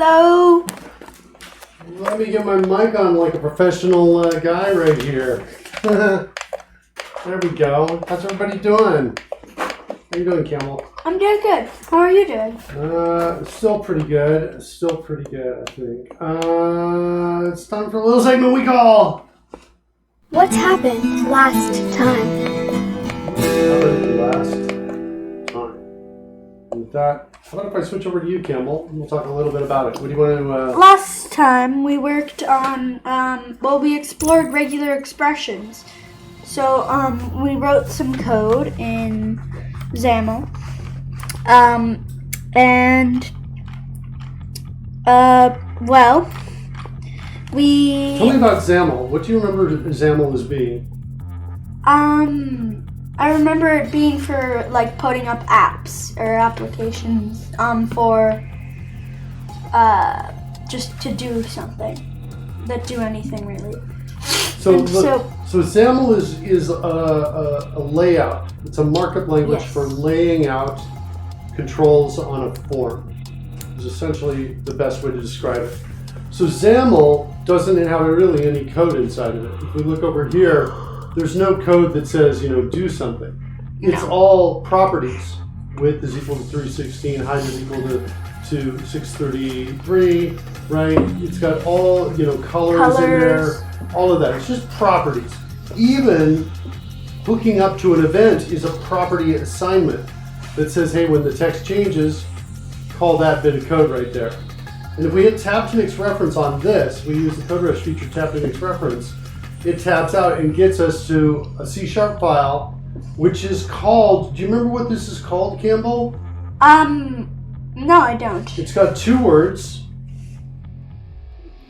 Hello. Let me get my mic on like a professional guy right here. There we go. How's everybody doing? How you doing, Camel? I'm doing good. How are you doing? Still pretty good. I think. It's time for a little segment we call... What's happened last time? With that, how about if I switch over to you, Campbell, and we'll talk a little bit about it. What do you want to... Last time we worked on, we explored regular expressions. So, we wrote some code in XAML. We... Tell me about XAML. What do you remember XAML as being? I remember it being for like putting up apps or applications for just to do something that do anything really. So XAML is a layout. It's a markup language for laying out controls on a form. Is essentially the best way to describe it. So XAML doesn't have really any code inside of it. If we look over here, there's no code that says, do something. It's all properties. Width is equal to 316, height is equal to 633, right? It's got all, colors in there, all of that. It's just properties. Even hooking up to an event is a property assignment that says, hey, when the text changes, call that bit of code right there. And if we hit tab to next reference on this, we use the CodeRush feature tab to next reference, it tabs out and gets us to a C# file, which is called, do you remember what this is called, Campbell? No, I don't. It's got two words.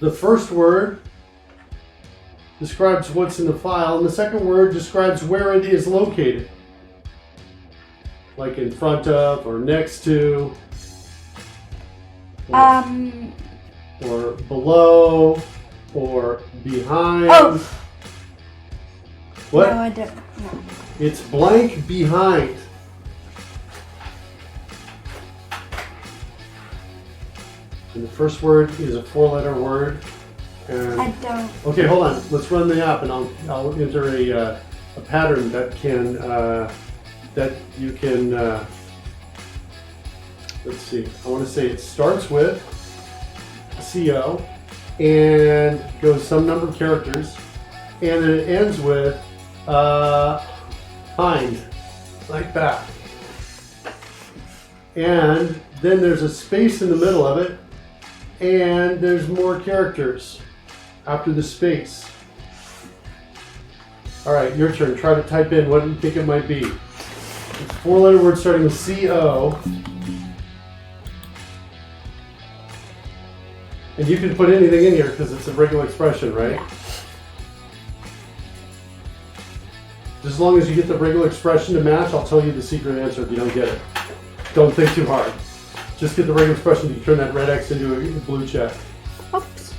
The first word describes what's in the file, and the second word describes where it is located. Like in front of, or next to, or below, or behind. Oh! What? No, I don't. No. It's blank behind. And the first word is a 4-letter word. And I don't. okay, hold on. Let's run the app, and I'll enter a pattern that can that you can. Let's see. I want to say it starts with CO and goes some number of characters, and then it ends with find, like that. And then there's a space in the middle of it, and there's more characters after the space. All right, your turn. Try to type in what you think it might be. It's a 4-letter word starting with CO. And you can put anything in here because it's a regular expression, right? Yeah. As long as you get the regular expression to match, I'll tell you the secret answer if you don't get it. Don't think too hard. Just get the regular expression. You turn that red X into a blue check. Oops.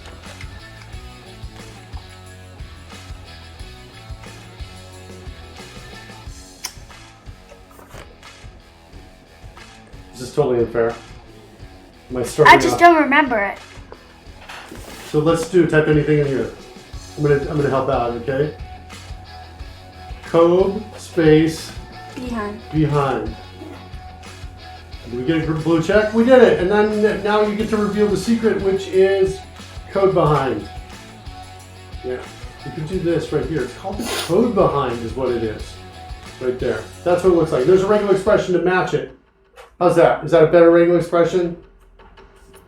This is totally unfair. Am I starting I just don't remember it. So let's type anything in here. I'm gonna help out, okay? Code space behind. Did we get a blue check? We did it, and then now you get to reveal the secret, which is code behind. Yeah, you can do this right here. It's called the code behind, is what it is, right there. That's what it looks like. There's a regular expression to match it. How's that? Is that a better regular expression?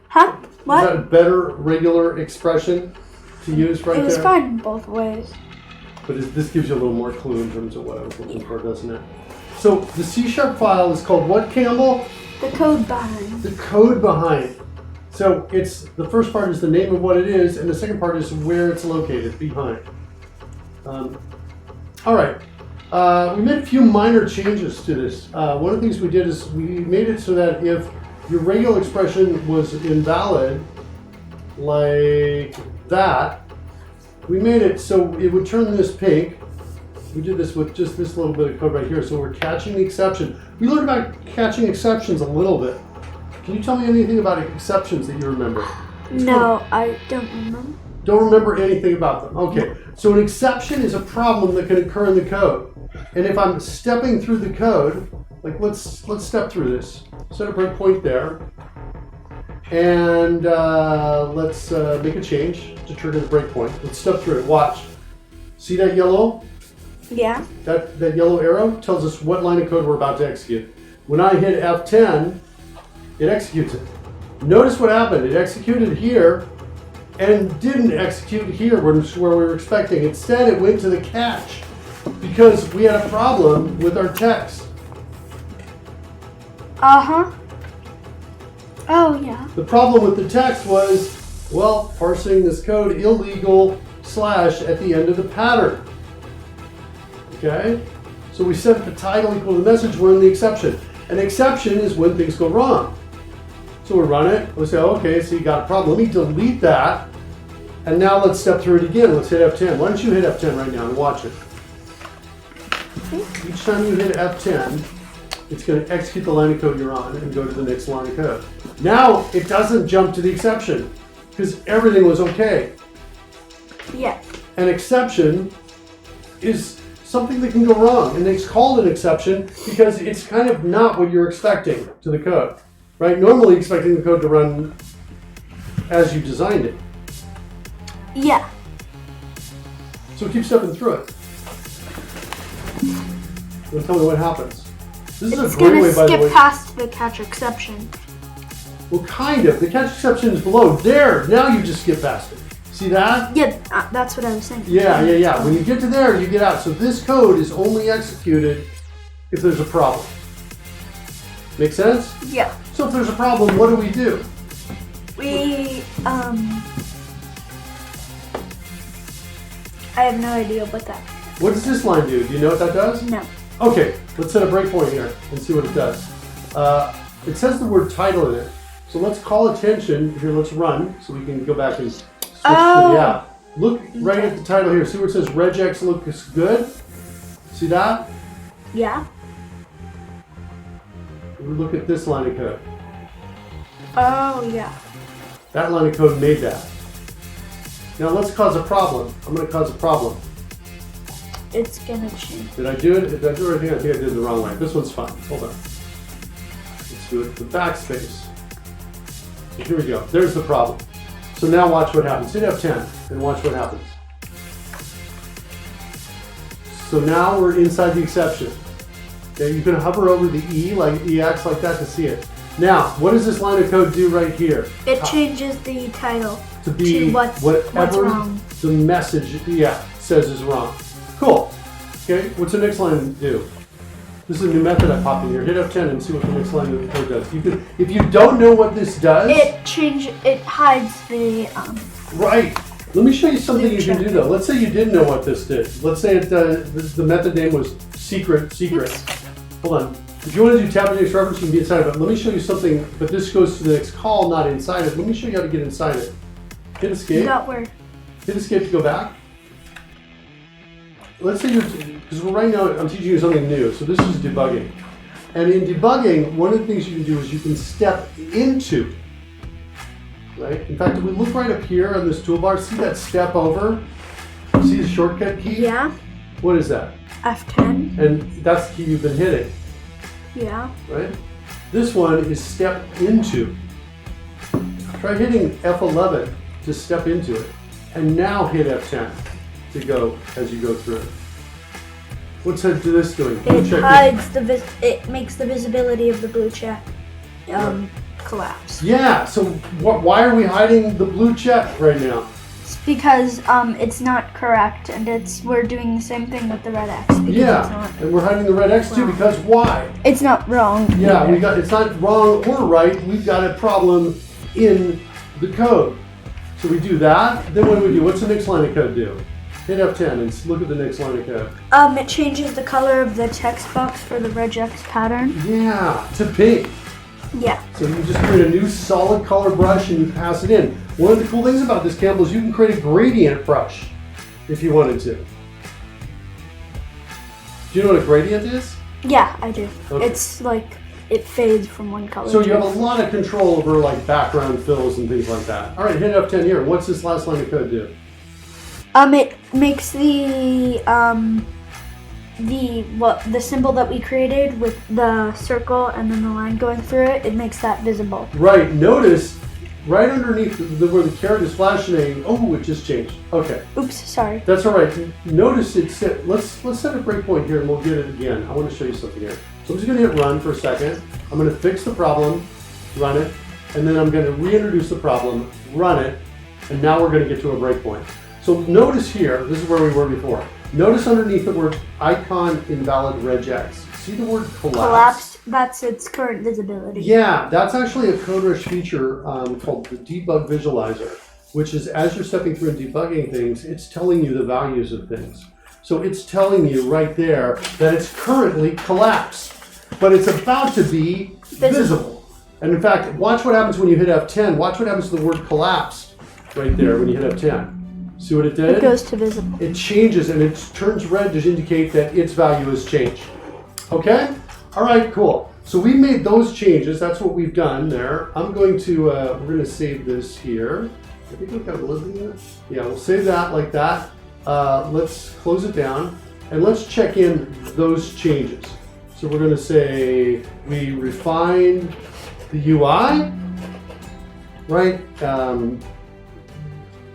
Huh? What? Is that a better regular expression to use right there? It was fine both ways. But this gives you a little more clue in terms of what I was looking for, doesn't it? So the C# file is called what, Campbell? The code behind. The code behind. So it's the first part is the name of what it is, and the second part is where it's located, behind. All right. We made a few minor changes to this. One of the things we did is we made it so that if your regular expression was invalid, like that, we made it so it would turn this pink. We did this with just this little bit of code right here. So we're catching the exception. We learned about catching exceptions a little bit. Can you tell me anything about exceptions that you remember? No, I don't remember. Don't remember anything about them. Okay, so an exception is a problem that can occur in the code. And if I'm stepping through the code, like let's step through this. Set a breakpoint there. And let's make a change to trigger the breakpoint. Let's step through it. Watch. See that yellow? Yeah. That yellow arrow tells us what line of code we're about to execute. When I hit F10, it executes it. Notice what happened. It executed here and didn't execute here where we were expecting. Instead, it went to the catch because we had a problem with our text. Uh-huh. Oh, yeah. The problem with the text was, well, parsing this code illegal / at the end of the pattern. Okay? So we set the title equal to the message. We're in the exception. An exception is when things go wrong. So we run it. We say, okay, so you got a problem. Let me delete that. And now let's step through it again. Let's hit F10. Why don't you hit F10 right now and watch it? Each time you hit F10, it's going to execute the line of code you're on and go to the next line of code. Now it doesn't jump to the exception because everything was okay. Yeah. An exception is something that can go wrong, and it's called an exception because it's kind of not what you're expecting to the code, right? Normally expecting the code to run as you designed it. Yeah. So keep stepping through it. Well, tell me what happens. This is a great way, by the way. Skip past the catch exception. Well, kind of. The catch exception is below. There, now you just skip past it. See that? Yeah, that's what I was saying. Yeah. When you get to there, you get out. So this code is only executed if there's a problem. Make sense? Yeah. So if there's a problem, what do? We, I have no idea what that. What does this line do? Do you know what that does? No. Okay, let's set a breakpoint here and see what it does. It says the word title in it. So let's call attention. Here, let's run so we can go back and switch to the app. Look right at the title here. See where it says regex looks good? See that? Yeah. Look at this line of code. Oh, yeah. That line of code made that. Now let's cause a problem. I'm going to cause a problem. It's gonna change. Did I do it? Did I do it? I think I did it the wrong way. This one's fine. Hold on. Let's do it with backspace. So here we go. There's the problem. So now watch what happens. Hit F10 and watch what happens. So now we're inside the exception. Okay, you can hover over the E, like EX, like that to see it. Now, what does this line of code do right here? It changes the title to be what's whatever wrong. the message says is wrong. Cool. Okay, what's the next line do? This is a new method I popped in here. Hit F10 and see what the next line of the code does. If you don't know what this does, it hides the right. Let me show you something you can do though. Let's say you didn't know what this did. Let's say the method name was secret. Oops. Hold on. If you want to do tab index reference, you can be inside of it. Let me show you something, but this goes to the next call, not inside it. Let me show you how to get inside it. Hit escape. Not where. Hit escape to go back. Let's say because right now I'm teaching you something new, so this is debugging. And in debugging, one of the things you can do is you can step into, right? In fact, if we look right up here on this toolbar, see that step over? See the shortcut key? Yeah. What is that? F10. And that's the key you've been hitting, Yeah. right? This one is step into. Try hitting F11 to step into it. And now hit F10 to go as you go through it. What's this doing? It hides it makes the visibility of the blue check collapse. Yeah, so why are we hiding the blue check right now? It's because it's not correct, and we're doing the same thing with the red X. Yeah, and we're hiding the red X too because why? It's not wrong. Yeah, either. it's not wrong or right. We've got a problem in the code. So we do that. Then what do? What's the next line of code do? Hit F10 and look at the next line of code. It changes the color of the text box for the regex pattern. Yeah, to pink. Yeah. So you just create a new solid color brush and you pass it in. One of the cool things about this, Campbell, is you can create a gradient brush if you wanted to. Do you know what a gradient is? Yeah, I do. Okay. It's like it fades from one color. So you have a lot of control over like background fills and things like that. All right, hit F10 here. What's this last line of code do? It makes the symbol that we created with the circle and then the line going through it. It makes that visible. Right. Notice right underneath where the caret is flashing. Oh, it just changed. Okay. Oops, sorry. That's all right. Notice it set. Let's set a breakpoint here and we'll get it again. I want to show you something here. So I'm just going to hit run for a second. I'm going to fix the problem, run it, and then I'm going to reintroduce the problem, run it, and now we're going to get to a breakpoint. So notice here, this is where we were before. Notice underneath the word icon invalid regex. See the word collapse? Collapse, that's its current visibility. Yeah, that's actually a CodeRush feature called the debug visualizer, which is as you're stepping through and debugging things, it's telling you the values of things. So it's telling you right there that it's currently collapsed, but it's about to be visible. And in fact, watch what happens when you hit F10. Watch what happens to the word collapsed right there when you hit F10. See what it did? It goes to visible. It changes and it turns red to indicate that its value has changed. Okay? All right, cool. So we made those changes. That's what we've done there. I'm going to, we're going to save this here. I think we've got a little bit in it. Yeah, we'll save that like that. Let's close it down and let's check in those changes. So we're going to say we refined the UI, right?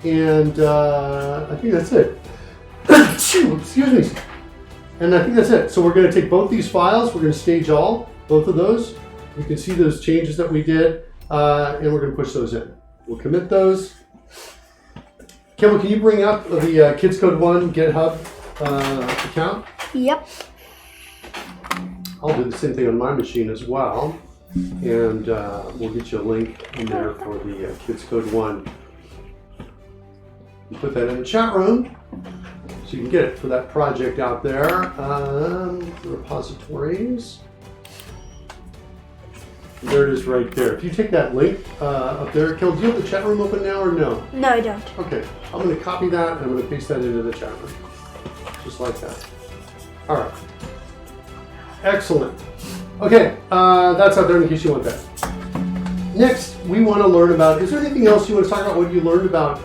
And I think that's it. Excuse me. And I think that's it. So we're going to take both these files. We're going to stage all, both of those. You can see those changes that we did, and we're going to push those in. We'll commit those. Kimball, can you bring up the KidzCode 1 GitHub account? Yep. I'll do the same thing on my machine as well. And we'll get you a link in there for the KidzCode 1. You put that in the chat room so you can get it for that project out there. Repositories. There it is right there. If you take that link up there, Kel, do you have the chat room open now or no? No, I don't. Okay, I'm going to copy that and I'm going to paste that into the chat room. Just like that. All right. Excellent. Okay, that's out there in case you want that. Next, we want to learn about, is there anything else you want to talk about what you learned about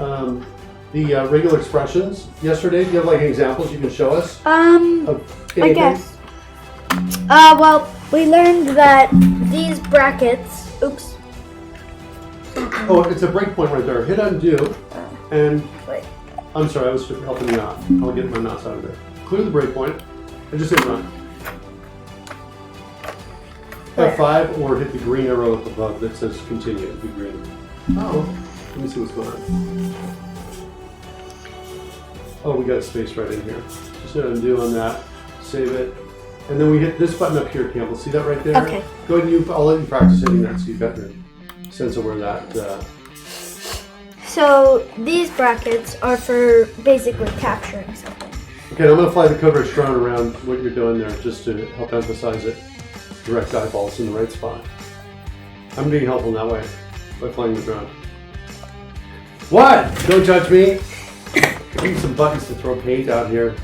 the regular expressions yesterday? Do you have like examples you can show us? I guess. Well, we learned that these brackets, oops. Oh, it's a breakpoint right there. Hit undo, and Wait. I'm sorry, I was helping you out. I'll get my mouse out of there. Clear the breakpoint, and just hit run. F5 or hit the green arrow up above that says continue. It'll be green. Oh, let me see what's going on. Oh, we got a space right in here. Just hit undo on that, save it, and then we hit this button up here, Campbell. See that right there? Okay. Go ahead and I'll let you practice hitting that so you've got your sense of where that. So these brackets are for basically capturing something. Okay, I'm going to fly the CodeRush drone around what you're doing there just to help emphasize it. Direct eyeballs in the right spot. I'm being helpful in that way by flying the drone. What? Don't judge me. I need some buttons to throw paint out here.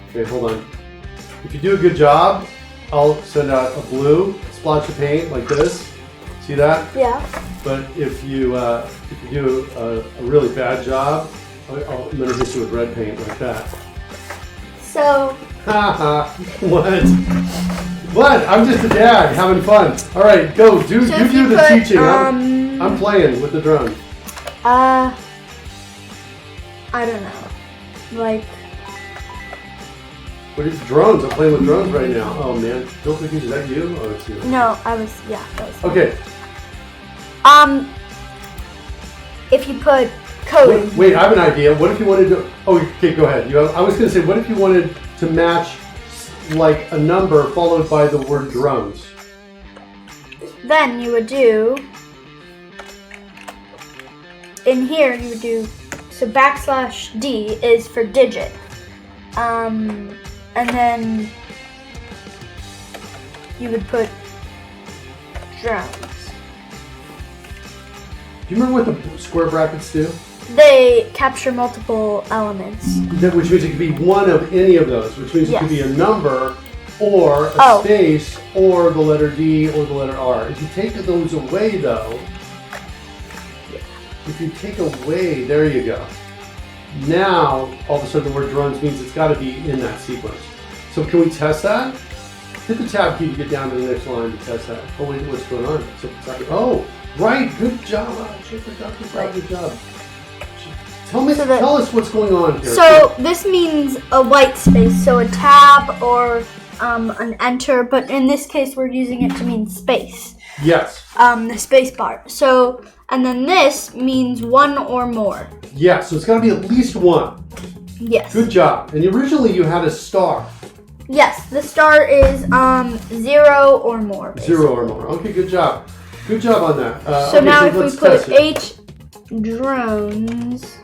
Okay, hold on. If you do a good job, I'll send out a blue splotch of paint like this. See that? Yeah. But if you do a really bad job, I'm going to hit you with red paint like that. So. Haha. What? What? I'm just a dad having fun. All right, go. Do the teaching. I'm playing with the drone. I don't know. Like. What is drones? I'm playing with drones right now. Oh man, Bill Cookies, is that you? Oh, it's you. No, I was. Yeah, that was. Okay. If you put code. Wait, I have an idea. What if you wanted to? Oh, okay, go ahead. I was going to say, what if you wanted to match like a number followed by the word drones? Then you would do. In here, you would do. So \D is for digit. And then you would put drones. Do you remember what the square brackets do? They capture multiple elements. Which means it could be one of any of those, which means it could be a number or a space, or the letter D, or the letter R. If you take those away, though, there you go. Now, all of a sudden, the word drones means it's got to be in that sequence. So can we test that? Hit the tab key to get down to the next line to test that. Oh, wait, what's going on? Oh, right, good job. Good job. Tell us what's going on here. So this means a white space, so a tab or an enter, but in this case we're using it to mean space. Yes. The space bar. So, and then this means one or more. Yeah, so it's got to be at least one. Yes. Good job. And originally you had a star. Yes, the star is 0 or more. Basically. 0 or more. Okay, good job. Good job on that. So okay, now if we put H drones.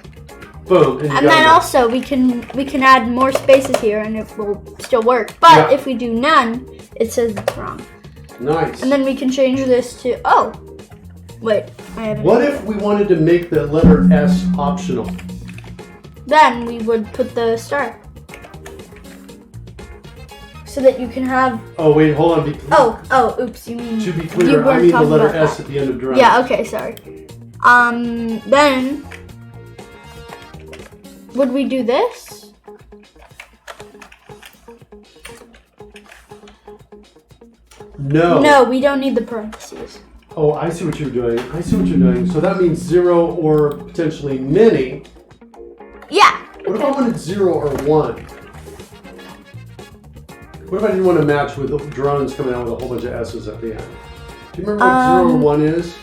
Boom. And then also we can add more spaces here and it will still work. But if we do none, it says it's wrong. Nice. And then we can change this to wait, I have what if we wanted to make the letter S optional? Then we would put the star. So that you can have. Oh wait, hold on. Oops. You mean? To be clear, I mean the letter S at the end of drone. Yeah. Okay. Sorry. Then would we do this? No. No, we don't need the parentheses. Oh, I see what you're doing. So that means 0 or potentially many. Yeah. What if I wanted 0 or 1? What if I didn't want to match with drones coming out with a whole bunch of S's at the end? Do you remember what 0 or 1 is?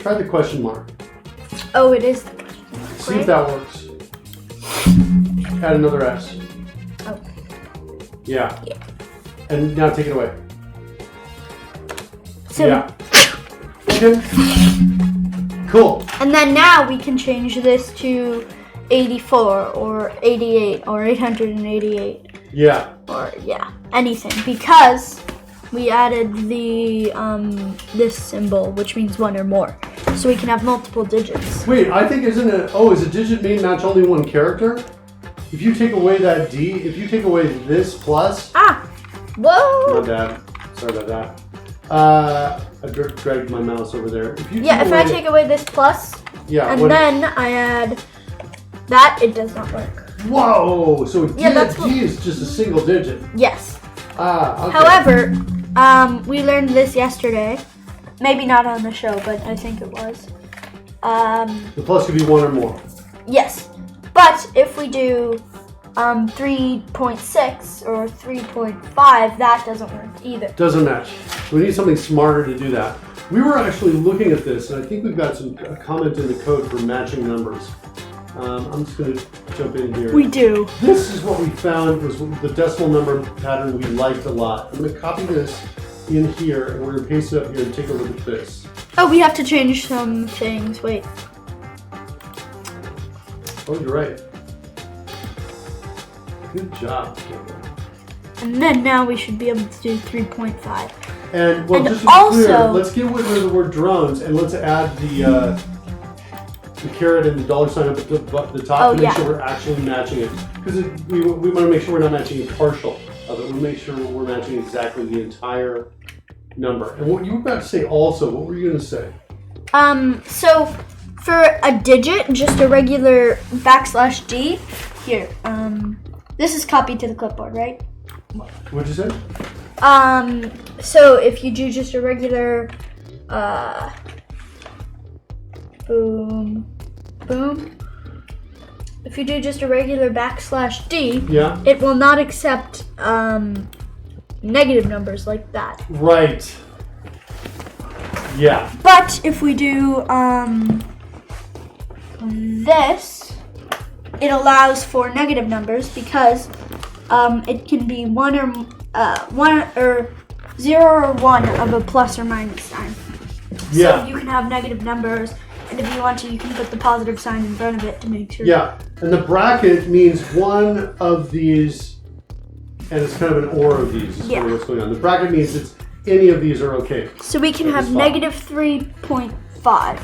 Try the question mark. Oh, it is the question mark. See if that works. Add another S. Oh. Yeah. And now take it away. So Okay. Cool. And then now we can change this to 84 or 88 or 888. Yeah. Or anything, because we added the this symbol, which means one or more, so we can have multiple digits. Wait, I think is a digit mean match only one character? If you take away that D, if you take away this plus. Whoa. My bad. Sorry about that. I dragged my mouse over there. If I take away this plus, and then I add that, it does not work. Whoa! So D is just a single digit. Yes. Okay. However, we learned this yesterday. Maybe not on the show, but I think it was. The plus could be one or more. Yes. But if we do 3.6 or 3.5, that doesn't work either. Doesn't match. We need something smarter to do that. We were actually looking at this, and I think we've got a comment in the code for matching numbers. I'm just going to jump in here. We do. This is what we found was the decimal number pattern we liked a lot. I'm going to copy this in here, and we're going to paste it up here and take a look at this. Oh, we have to change some things. Wait. Oh, you're right. Good job, Cameron. And then now we should be able to do 3.5. And well, just to be clear, let's get rid of the word drones and let's add the caret and the dollar sign up at the top to make sure we're actually matching it. Because we want to make sure we're not matching a partial of it. We make sure we're matching exactly the entire number. And what you were about to say also, what were you going to say? So for a digit, just a regular \D. Here, this is copied to the clipboard, right? What'd you say? So if you do just a regular, boom. If you do just a regular \D, it will not accept negative numbers like that. Right. Yeah. But if we do this, it allows for negative numbers because it can be one or 0 or 1 of a plus or minus sign. Yeah. So you can have negative numbers, and if you want to, you can put the positive sign in front of it to make sure. Yeah, and the bracket means one of these, and it's kind of an or of these is kind of what's going on. The bracket means it's any of these are okay. So we can have negative 3.5,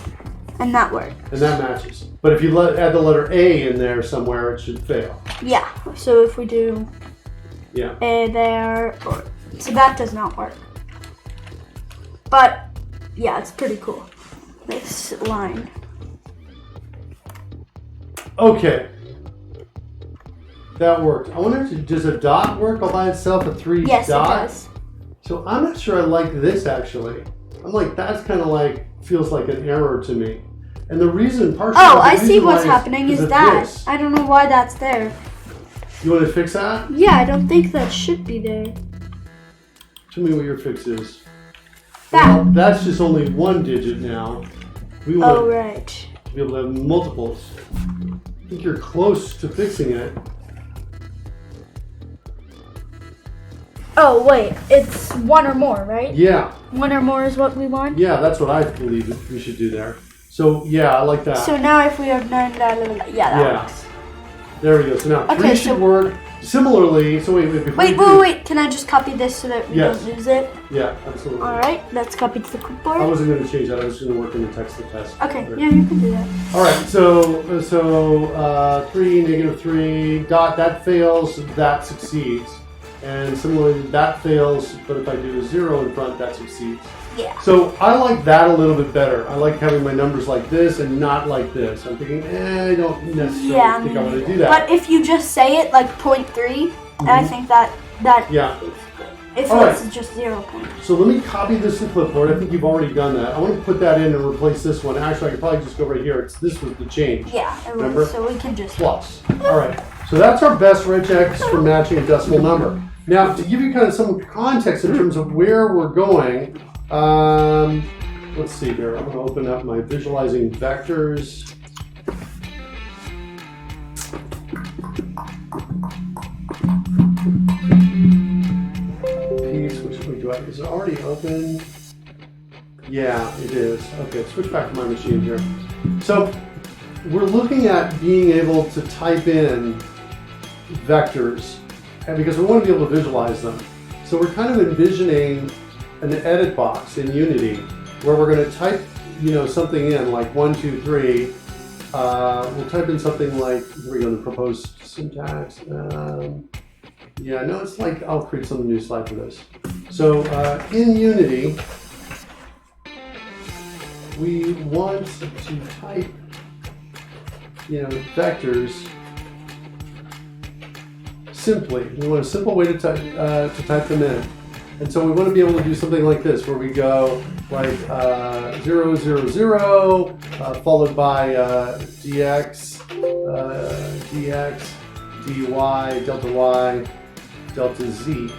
and that works. And that matches. But if you add the letter A in there somewhere, it should fail. Yeah, so if we do Yeah. there. So that does not work. But yeah, it's pretty cool. This line. Okay. That worked. I wonder, does a dot work all by itself? A 3 yes, dot? Yes, it does. So I'm not sure I like this actually. I'm like, that's kind of like, feels like an error to me. And the reason, partially. Oh, I see what's happening is that. This. I don't know why that's there. You want to fix that? Yeah, I don't think that should be there. Tell me what your fix is. That. Well, that's just only one digit now. We want right. to be able to have multiples. I think you're close to fixing it. Oh, wait. It's one or more, right? Yeah. One or more is what we want? Yeah, that's what I believe we should do there. So, yeah, I like that. So now if we have 9, yeah, that works. There we go. So now 3 Okay, should work. Similarly, so wait. Can I just copy this so that we don't lose it? Yeah, absolutely. All right, let's copy to the clipboard. I wasn't going to change that. I was going to work in the text to test. Okay, yeah, you can do that. All right, so 3, -3, dot, that fails, that succeeds. And similarly, that fails, but if I do a 0 in front, that succeeds. Yeah. So I like that a little bit better. I like having my numbers like this and not like this. I'm thinking, I don't necessarily think I want to do that. But if you just say it like 0.3, I think that yeah. If All it's right. just 0 point. So let me copy this to clipboard. I think you've already done that. I want to put that in and replace this one. Actually, I could probably just go right here. This was the change. Yeah, remember? So we can just plus. All right. So that's our best regex for matching a decimal number. Now, to give you kind of some context in terms of where we're going, let's see here. I'm going to open up my visualizing vectors. Piece, which way do I? Is it already open? Yeah, it is. Okay, switch back to my machine here. So we're looking at being able to type in vectors, and because we want to be able to visualize them. So we're kind of envisioning an edit box in Unity where we're going to type, something in like 1, 2, 3. We'll type in something like, here we go, the proposed syntax. Yeah, no, it's like, I'll create some new slide for this. So in Unity, we want to type, vectors simply. We want a simple way to type them in. And so we want to be able to do something like this, where we go like 0, 0, 0, followed by dx, dx, dy, delta z,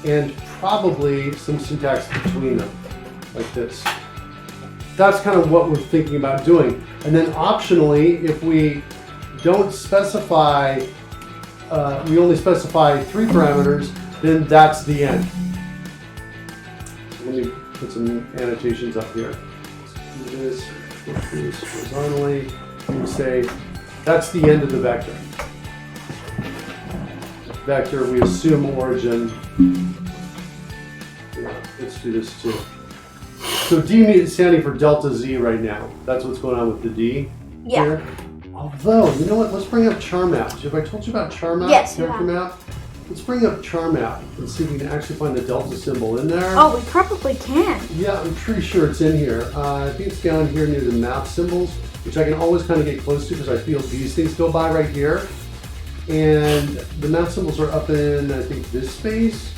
and probably some syntax between them, like this. That's kind of what we're thinking about doing. And then optionally, if we don't specify, we only specify 3 parameters, then that's the end. So let me put some annotations up here. Let's do this, push this horizontally, and we say that's the end of the vector. Vector, we assume origin. Yeah, let's do this too. So D is standing for delta Z right now. That's what's going on with the D here. Although, you know what? Let's bring up char map. Have I told you about char map? Yes, character map? Let's bring up char map and see if we can actually find the delta symbol in there. Oh, we probably can. Yeah, I'm pretty sure it's in here. I think it's down here near the map symbols, which I can always kind of get close to because I feel these things go by right here. And the map symbols are up in, I think, this space.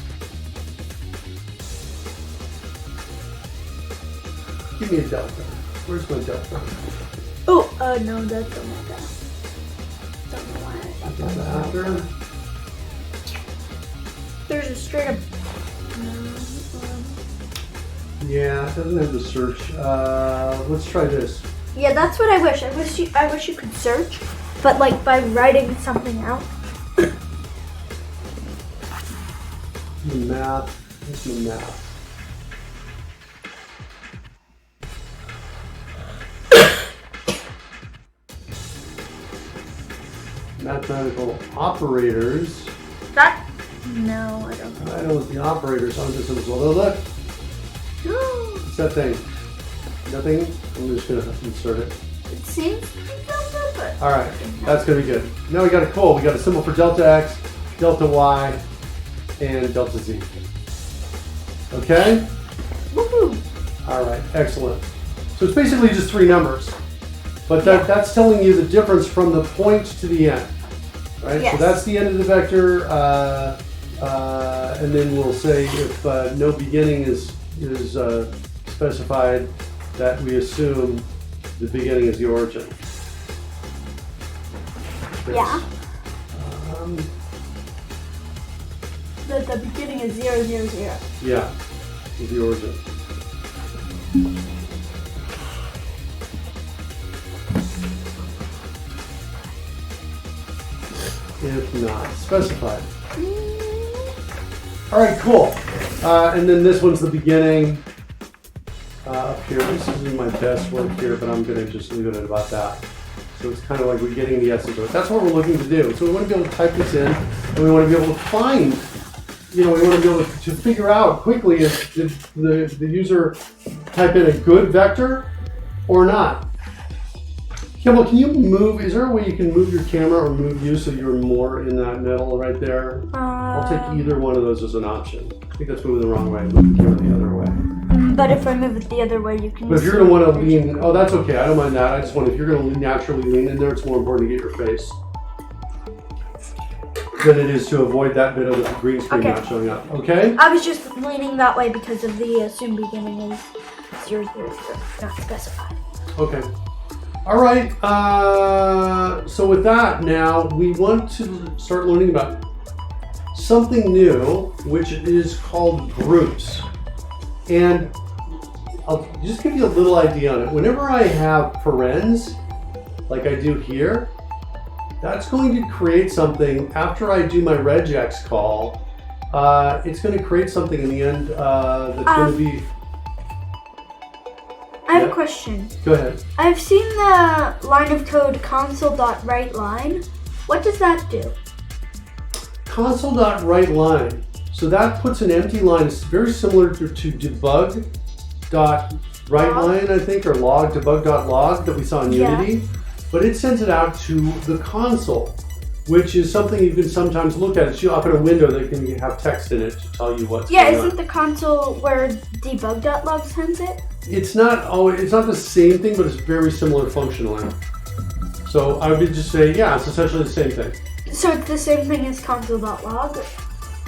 Give me a delta. Where's my delta? Oh, no, that's something like that. Don't know why I thought that was After. There's a straight up. Yeah, it doesn't have the search. Let's try this. Yeah, that's what I wish. I wish you could search, but like by writing something out. Map. What's the map? Mathematical operators. That? No, I don't. I know what the operators on this as well. Look. What's that thing? Nothing? I'm just going to insert it. It seems to be delta, but. Alright, that's going to be good. Now we got a symbol for delta x, delta y, and delta z. Okay? Woohoo! All right, excellent. So it's basically just 3 numbers, but that's telling you the difference from the point to the end, right? Yes. So that's the end of the vector, and then we'll say if no beginning is specified, that we assume the beginning is the origin. Yeah. That the beginning is 0, 0, 0. Yeah, is the origin. If not specified. All right, cool. And then this one's the beginning up here. This is my best work here, but I'm going to just leave it at about that. So it's kind of like we're getting the essence of it. That's what we're looking to do. So we want to be able to type this in, and we want to be able to find, we want to be able to figure out quickly if the user type in a good vector or not. Kimball, can you move, is there a way you can move your camera or move you so you're more in that middle right there? I'll take either one of those as an option. I think that's moving the wrong way. Move the camera the other way. But if I move it the other way, you can. But if you're going to want to lean, oh, that's okay. I don't mind that. I just want, if you're going to naturally lean in there, it's more important to get your face than it is to avoid that bit of the green screen not showing up. Okay? I was just leaning that way because of the assumed beginning is 0, 0, 0, not specified. Okay. All right. So with that, now we want to start learning about something new, which is called groups. And I'll just give you a little idea on it. Whenever I have parens, like I do here, that's going to create something after I do my regex call. It's going to create something in the end that's going to be. I have a question. Go ahead. I've seen the line of code console.writeLine. What does that do? Console.writeLine. So that puts an empty line. It's very similar to debug.writeLine, I think, or log, debug.log that we saw in Unity. But it sends it out to the console, which is something you can sometimes look at. It's up in a window that can have text in it to tell you what's going on. Yeah, isn't the console where debug.log sends it? It's not the same thing, but it's very similar functionally. So I would just say, yeah, it's essentially the same thing. So it's the same thing as console.log?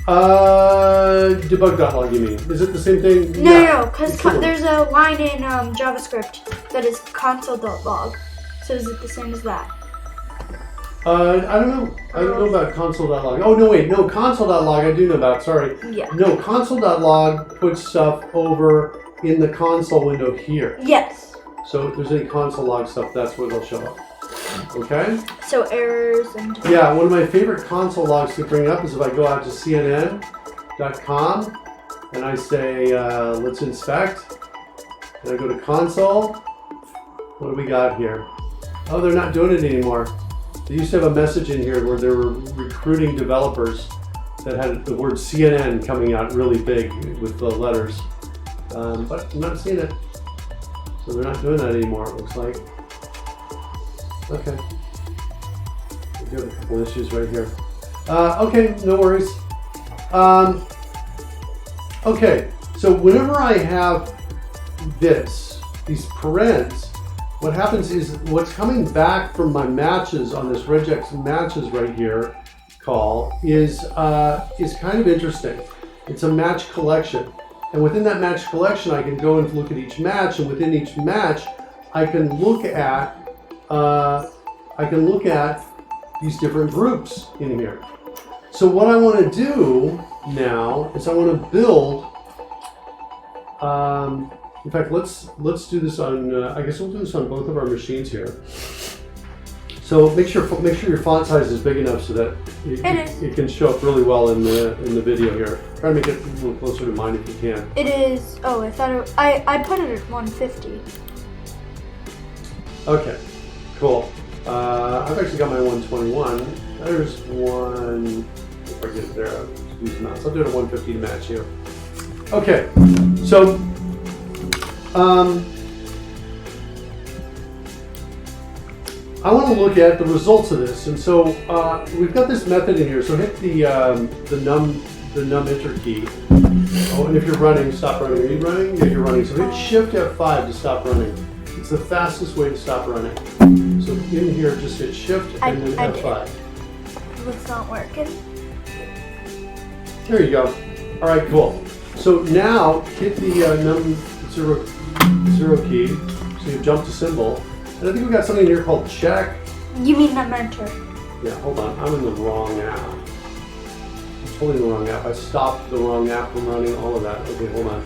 Debug.log, you mean? Is it the same thing? No, because there's a line in JavaScript that is console.log. So is it the same as that? I don't know. I don't know about console.log. Oh, no, wait. No, console.log I do know about. Sorry. Yeah. No, console.log puts stuff over in the console window here. Yes. So if there's any console log stuff, that's where they'll show up. Okay? So errors and... Yeah, one of my favorite console logs to bring up is if I go out to cnn.com and I say, let's inspect, and I go to console. What do we got here? Oh, they're not doing it anymore. They used to have a message in here where they were recruiting developers that had the word CNN coming out really big with the letters. But I'm not seeing it. So they're not doing that anymore, it looks like. Okay. We have a couple issues right here. Okay, no worries. Okay, so whenever I have these parens, what happens is what's coming back from my matches on this regex matches right here call is kind of interesting. It's a match collection. And within that match collection, I can go and look at each match, and within each match, I can look at these different groups in here. So what I want to do now is I want to build. In fact, let's do this on. I guess we'll do this on both of our machines here. So make sure your font size is big enough so that it can show up really well in the video here. Try to make it a little closer to mine if you can. It is. Oh, I thought I put it at 150. Okay, cool. I've actually got my 121. There's one. If I get it there, I'll use the mouse. I'll do it at 150 to match you. Okay, so I want to look at the results of this, and so we've got this method in here. So hit the the num enter key. Oh, and if you're running, stop running. Are you running? Yeah, you're running. So hit Shift F5 to stop running. It's the fastest way to stop running. So in here, just hit Shift and then F5. It's not working. There you go. All right, cool. So now hit the num 0 key. So you jump to symbol. And I think we got something here called check. You mean num enter? Yeah, hold on. I'm in the wrong app. I'm totally in the wrong app. I stopped the wrong app from running all of that. Okay, hold on.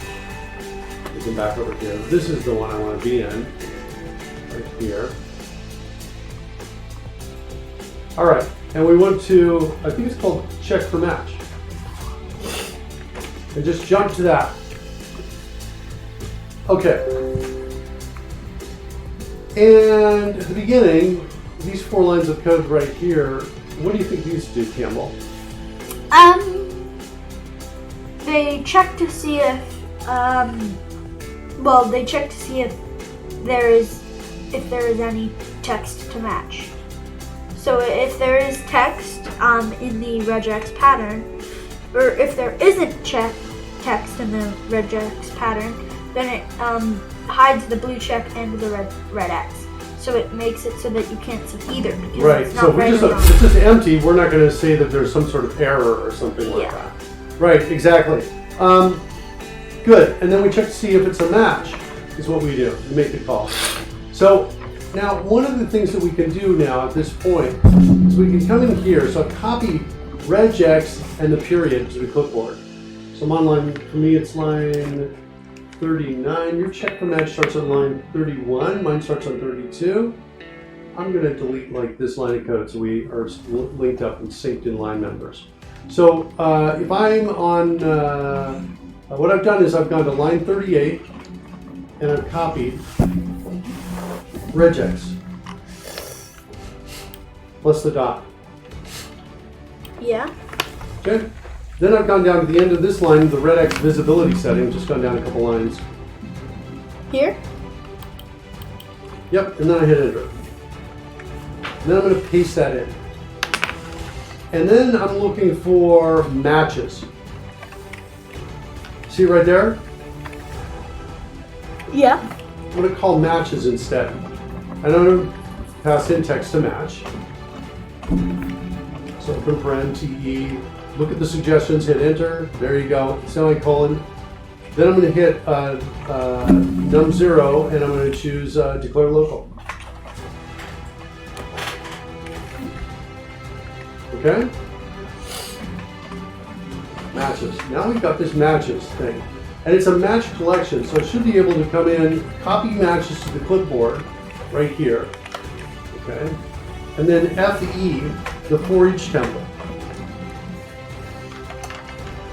We can back over here. This is the one I want to be in. Right here. All right. And we want to, I think it's called check for match. And just jump to that. Okay. And at the beginning, these 4 lines of code right here, what do you think these do, Campbell? They check to see if, they check to see if there is any text to match. So if there is text in the regex pattern, or if there isn't text in the regex pattern, then it hides the blue check and the red X. So it makes it so that you can't see either. Right. It's So if it's just empty, we're not going to say that there's some sort of error or something like that. Right. Exactly. Good. And then we check to see if it's a match. Is what we do. We make the call. So now one of the things that we can do now at this point is we can come in here. So I've copied regex and the period to the clipboard. So I'm on line. For me, it's line 39. Your check for match starts on line 31. Mine starts on 32. I'm going to delete like this line of code so we are linked up and synced in line numbers. So if I'm on, what I've done is I've gone to line 38 and I've copied regex plus the dot. Yeah. Okay. Then I've gone down to the end of this line, the red X visibility setting, just gone down a couple lines. Here? Yep, and then I hit enter. And then I'm going to paste that in. And then I'm looking for matches. See right there? Yeah. I'm going to call matches instead. And I'm going to pass in text to match. So open paren, TE. Look at the suggestions, hit enter, there you go, semicolon. Then I'm going to hit num0 and I'm going to choose declare local. Okay? Matches. Now we've got this matches thing. And it's a match collection, so it should be able to come in, copy matches to the clipboard right here. Okay? And then FE, the for each template.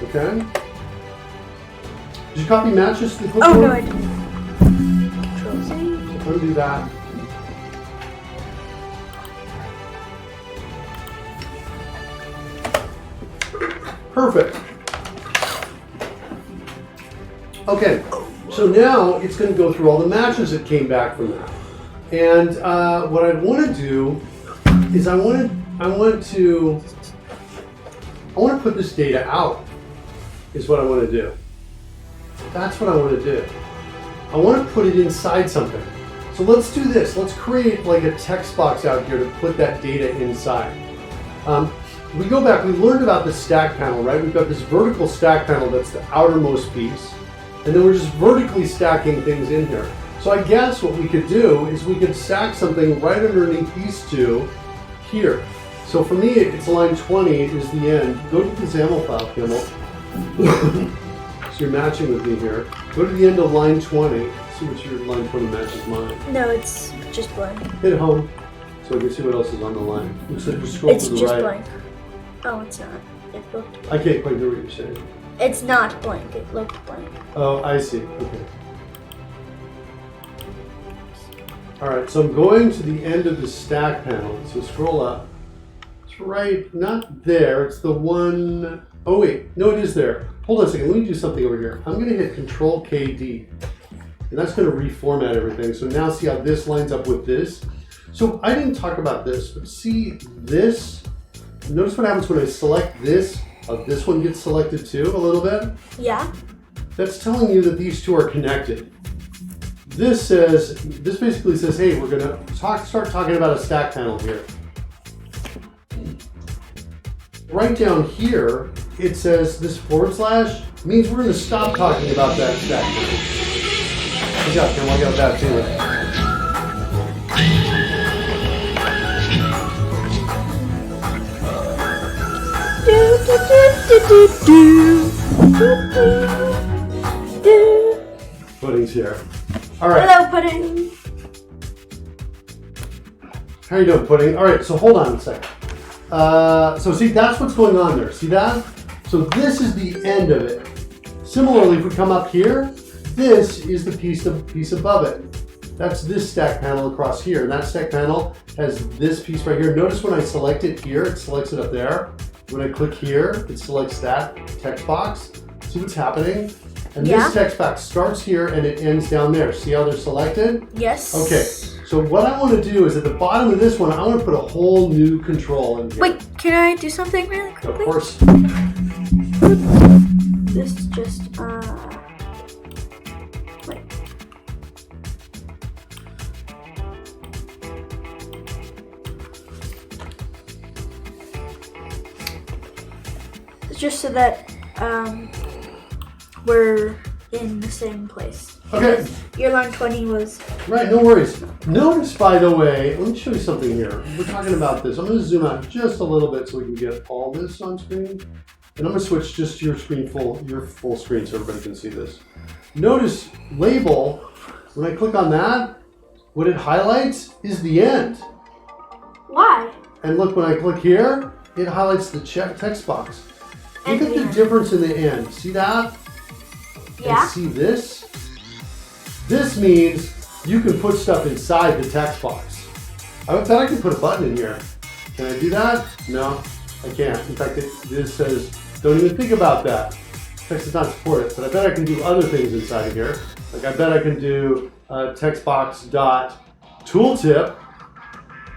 Okay. Did you copy matches to the clipboard? Oh, no, I didn't. Control C. Undo that. Perfect. Okay, so now it's going to go through all the matches that came back from that. And what I want to do is I want to put this data out. Is what I want to do. That's what I want to do. I want to put it inside something. So let's do this. Let's create like a text box out here to put that data inside. We go back, we learned about the stack panel, right? We've got this vertical stack panel that's the outermost piece. And then we're just vertically stacking things in here. So I guess what we could do is we could stack something right underneath these two here. So for me, it's line 20 is the end. Go to the XAML file, Kimmel. So you're matching with me here. Go to the end of line 20. See what your line 20 matches mine. No, it's just blank. Hit home so we can see what else is on the line. So just scroll It's to the just right. blank. Oh, it's not. It looked blank. I can't quite hear what you're saying. It's not blank. It looked blank. Oh, I see. Okay. All right, so I'm going to the end of the stack panel. So scroll up. It's right, not there. It's the one. Oh wait, no, it is there. Hold on a second. Let me do something over here. I'm going to hit Control KD, and that's going to reformat everything. So now see how this lines up with this. So I didn't talk about this, but see this. Notice what happens when I select this This one gets selected too a little bit. Yeah. That's telling you that these two are connected. This basically says, hey, we're gonna start talking about a stack panel here. Right down here, it says this / means we're gonna stop talking about that stack panel. Watch out, Kim, I got that too. Pudding's here. All right. Hello, Pudding. How you doing, Pudding? All right, so hold on a second. So see, that's what's going on there. See that? So this is the end of it. Similarly, if we come up here, this is the piece above it. That's this stack panel across here. And that stack panel has this piece right here. Notice when I select it here, it selects it up there. When I click here, it selects that text box. See what's happening? And this text box starts here and it ends down there. See how they're selected? Yes. Okay, so what I want to do is at the bottom of this one, I want to put a whole new control in here. Wait, can I do something really quickly? Of course. This just, wait. It's just so that, we're in the same place. Okay. Your line 20 was... Right, no worries. Notice, by the way, let me show you something here. We're talking about this. I'm going to zoom out just a little bit so we can get all this on screen. And I'm going to switch just to your full screen so everybody can see this. Notice label, when I click on that, what it highlights is the end. Why? And look, when I click here, it highlights the text box. Look at the difference in the end. See that? Yeah. And see this? This means you can put stuff inside the text box. I bet I can put a button in here. Can I do that? No, I can't. In fact, this says, don't even think about that. Text does not support it, but I bet I can do other things inside of here. Like I bet I can do textbox.tooltip,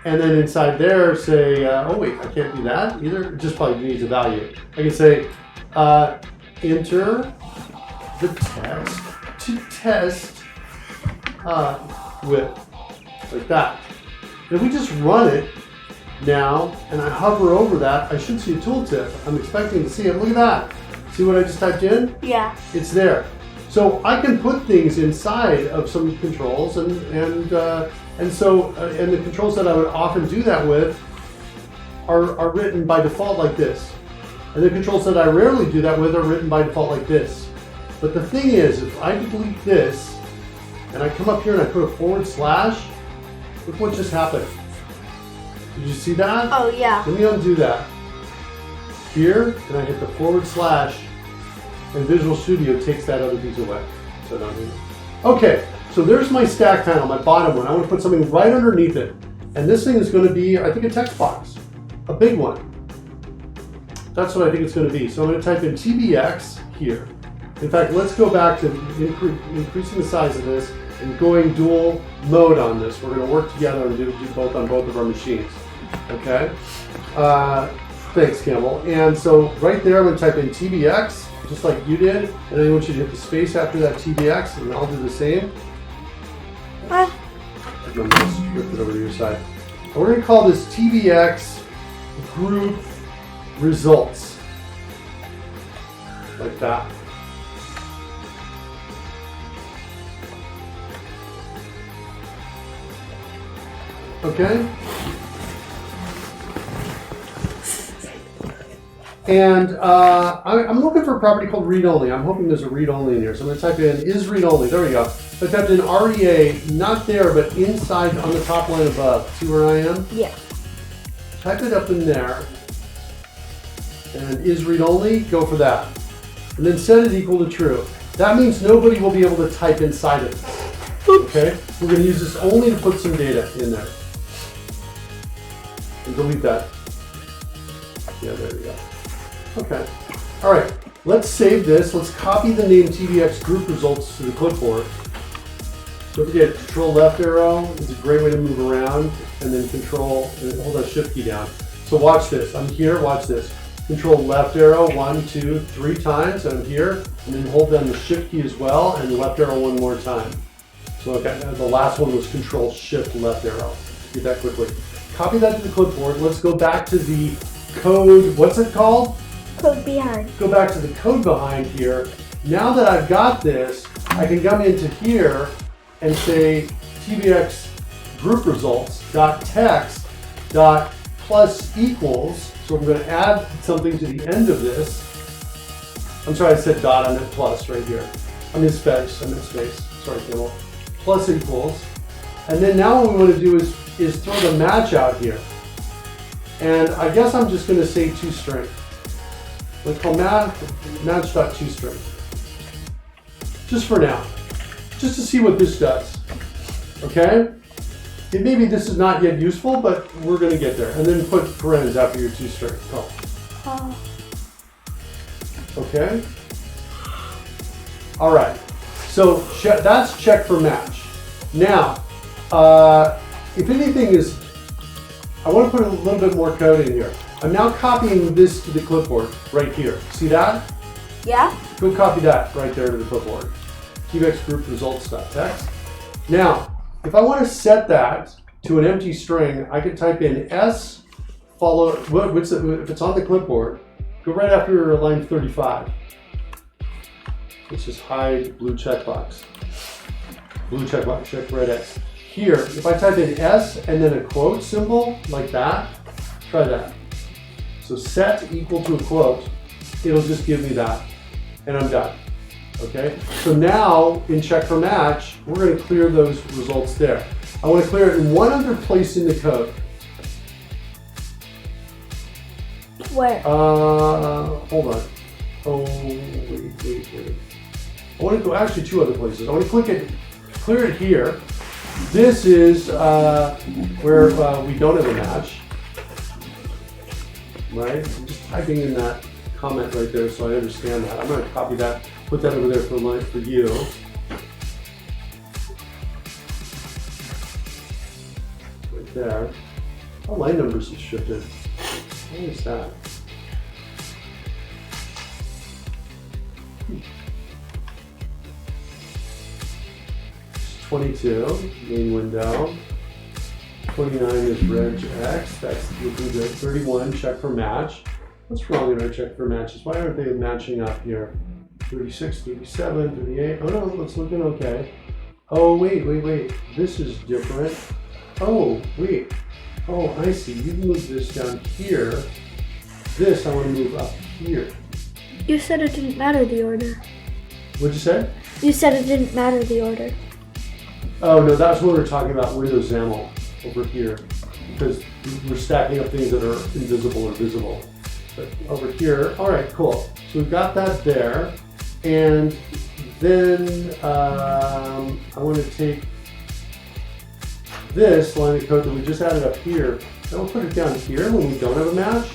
and then inside there say, oh wait, I can't do that either. It just probably needs a value. I can say, enter the text to test with, like that. And if we just run it now, and I hover over that, I should see a tooltip. I'm expecting to see it. Look at that. See what I just typed in? Yeah. It's there. So I can put things inside of some controls, and the controls that I would often do that with are written by default like this. And the controls that I rarely do that with are written by default like this. But the thing is, if I delete this, and I come up here and I put a /, look what just happened. Did you see that? Oh, yeah. Let me undo that. Here, and I hit the /, and Visual Studio takes that other piece away. So down here. Okay, so there's my stack panel, my bottom one. I want to put something right underneath it. And this thing is going to be, I think, a text box. A big one. That's what I think it's going to be. So I'm going to type in TBX here. In fact, let's go back to increasing the size of this and going dual mode on this. We're going to work together and do both on both of our machines. Okay? Thanks, Campbell. And so right there, I'm going to type in TBX, just like you did. And I want you to hit the space after that TBX, and I'll do the same. I'm going to shift it over to your side. And we're going to call this TBX group results. Like that. Okay? And I'm looking for a property called read-only. I'm hoping there's a read-only in here. So I'm going to type in is read-only. There we go. I typed in REA, not there, but inside on the top line above. See where I am? Yeah. Type it up in there. And is read-only, go for that. And then set it equal to true. That means nobody will be able to type inside of this. Okay? We're going to use this only to put some data in there. And delete that. Yeah, there we go. Okay. All right. Let's save this. Let's copy the name TBX group results to the clipboard. Don't forget, Control left arrow is a great way to move around, and then Control, and hold that Shift key down. So watch this. I'm here. Watch this. control left arrow 1, 2, 3 times on here, and then hold down the shift key as well, and left arrow 1 more time. So okay, the last one was control shift left arrow. Do that quickly. Copy that to the clipboard. Let's go back to the code. What's it called? Code behind. Go back to the code behind here. Now that I've got this, I can come into here and say TBX group results dot text dot plus equals. So I'm going to add something to the end of this. I'm sorry, I said dot, I meant plus right here. I meant space, sorry, Kimmel. Plus equals. And then now what we want to do is throw the match out here. And I guess I'm just going to say toString. Let's call match.toString. Just for now. Just to see what this does. Okay? And maybe this is not yet useful, but we're going to get there. And then put parentheses after your toString. Oh. Okay? All right. So that's check for match. Now, if anything is, I want to put a little bit more code in here. I'm now copying this to the clipboard right here. See that? Yeah. Go copy that right there to the clipboard. TBX group results.text. Now, if I want to set that to an empty string, I can type in S follow, if it's on the clipboard, go right after line 35. Let's just hide blue checkbox. Blue checkbox, check red X. Here, if I type in S and then a quote symbol like that, try that. So set equal to a quote, it'll just give me that, and I'm done. Okay, so now in check for match, we're going to clear those results there. I want to clear it in one other place in the code. Where? Hold on. Oh, wait. I want to go actually 2 other places. I want to clear it here. This is where we don't have a match. Right? I'm just typing in that comment right there so I understand that. I'm going to copy that, put that over there for you. Right there. All line numbers have shifted. What is that? 22, main window. 29 is reg X, that's looking good. 31, check for match. What's wrong in our check for matches? Why aren't they matching up here? 36, 37, 38. Oh no, it's looking okay. Oh, wait. This is different. Oh, wait. Oh, I see. You move this down here. This I want to move up here. You said it didn't matter the order. What'd you say? You said it didn't matter the order. Oh, no, that's when we were talking about Windows XAML over here. Because we're stacking up things that are invisible or visible. But over here, all right, cool. So we've got that there. And then I want to take this line of code that we just added up here, and we'll put it down here when we don't have a match.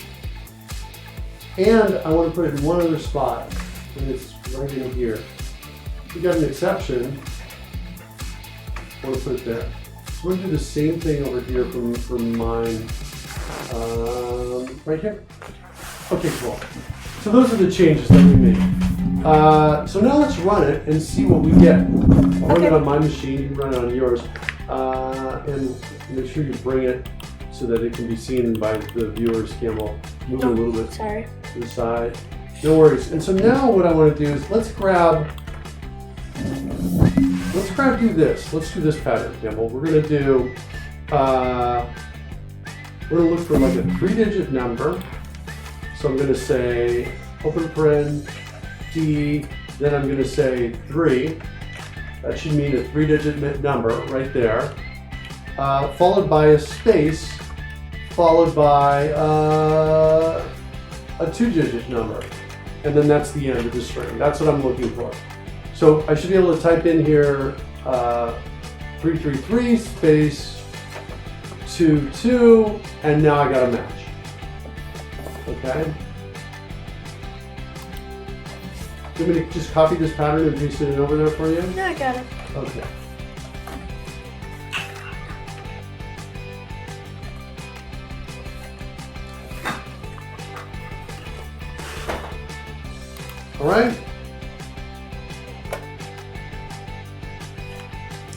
And I want to put it in one other spot, and it's right in here. If we got an exception, I want to put it there. So we're going to do the same thing over here for mine, right here. Okay, cool. So those are the changes that we made. So now let's run it and see what we get. I'll run it on my machine, you can run it on yours. And make sure you bring it so that it can be seen by the viewers. Campbell, move it a little bit to the side. No worries. And so now what I want to do is let's do this. Let's do this pattern, Campbell. We're going to do, we're going to look for like a 3-digit number. So I'm going to say open paren D, then I'm going to say 3. That should mean a 3-digit number right there, followed by a space, followed by a 2-digit number. And then that's the end of the string. That's what I'm looking for. So I should be able to type in here 333 space 22, and now I got a match. Okay. Do you want me to just copy this pattern and paste it over there for you? No, I got it. Okay. All right?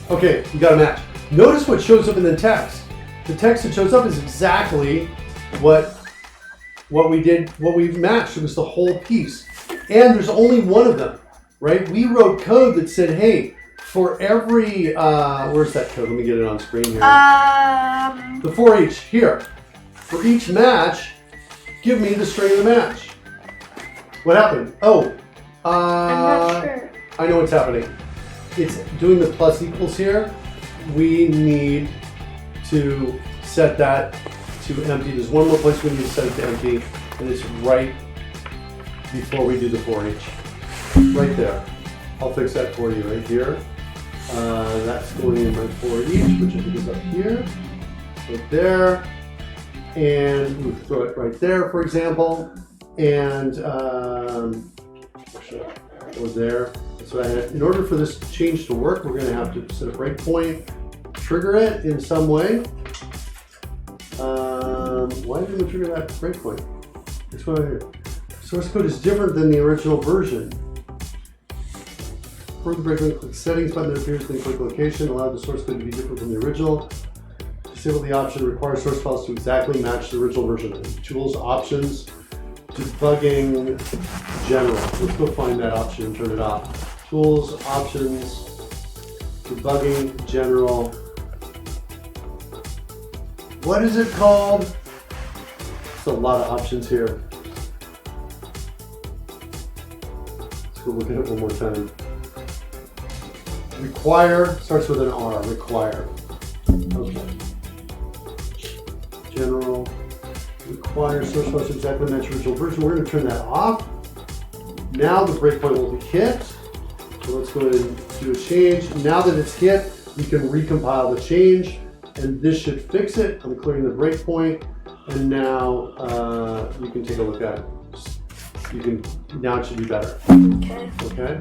Okay, we got a match. Notice what shows up in the text. The text that shows up is exactly what we've matched. It was the whole piece. And there's only one of them, right? We wrote code that said, hey, for every, where's that code? Let me get it on screen here. The for each, here. For each match, give me the string of the match. What happened? Oh, I'm not sure. I know what's happening. It's doing the plus equals here. We need to set that to empty. There's one more place we need to set it to empty, and it's right before we do the for each. Right there. I'll fix that for you right here. That's going in my for each, which I think is up here. Right there. And we'll throw it right there, for example. And it was there. So in order for this change to work, we're going to have to set a breakpoint, trigger it in some way. Why didn't we trigger that breakpoint? This one right here. Source code is different than the original version. For the breakpoint, click Settings button that appears, then click Location. Allow the source code to be different from the original. Disable the option require source files to exactly match the original version. Tools, options, debugging, general. Let's go find that option and turn it off. Tools, options, debugging, general. What is it called? There's a lot of options here. Let's go look at it one more time. Require starts with an R, require. Okay. General, require source files to exactly match original version. We're going to turn that off. Now the breakpoint will be hit. So let's go ahead and do a change. Now that it's hit, you can recompile the change, and this should fix it. I'm clearing the breakpoint, and now you can take a look at it. Now it should be better. Okay. Okay.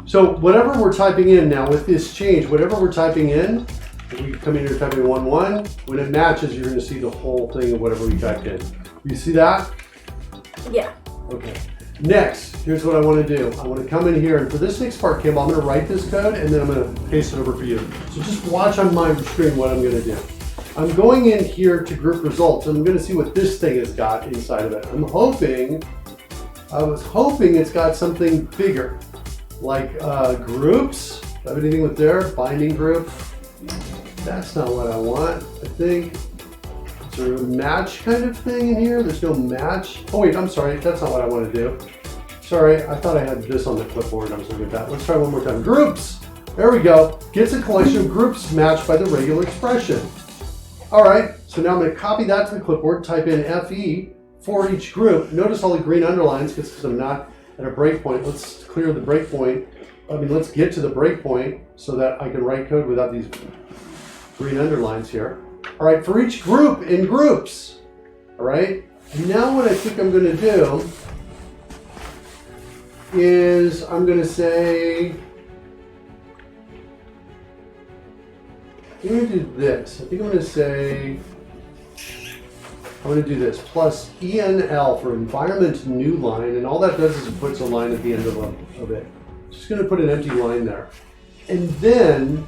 So whatever we're typing in now with this change, whatever we're typing in, we come in here typing 1-1. When it matches, you're going to see the whole thing of whatever we typed in. You see that? Yeah. Okay. Next, here's what I want to do. I want to come in here, and for this next part, Campbell, I'm going to write this code, and then I'm going to paste it over for you. So just watch on my screen what I'm going to do. I'm going in here to group results, and I'm going to see what this thing has got inside of it. I was hoping it's got something bigger, like groups. Have anything with there? Binding group. That's not what I want. I think is there a match kind of thing in here? There's no match. Oh wait, I'm sorry. That's not what I want to do. Sorry, I thought I had this on the clipboard. I was looking at that. Let's try one more time. Groups. There we go. Gets a collection of groups matched by the regular expression. All right. So now I'm going to copy that to the clipboard. Type in FE for each group. Notice all the green underlines because I'm not at a breakpoint. Let's clear the breakpoint. Let's get to the breakpoint so that I can write code without these green underlines here. All right, for each group in groups. All right, now what I think I'm going to do is I'm going to say, I'm going to do this. I think I'm going to say, I'm going to do this, plus ENL for environment new line, and all that does is it puts a line at the end of it. Just going to put an empty line there. And then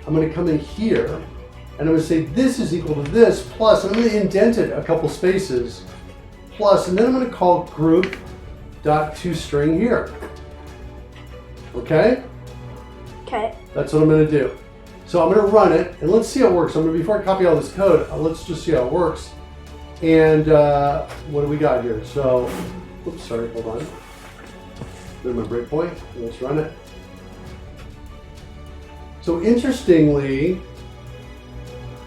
I'm going to come in here, and I'm going to say this is equal to this, plus, I'm going to indent it a couple spaces, plus, and then I'm going to call group.toString here. Okay? Okay. That's what I'm going to do. So I'm going to run it, and let's see how it works. Before I copy all this code, let's just see how it works. And what do we got here? So, oops, sorry, hold on. There's my breakpoint. Let's run it. So interestingly,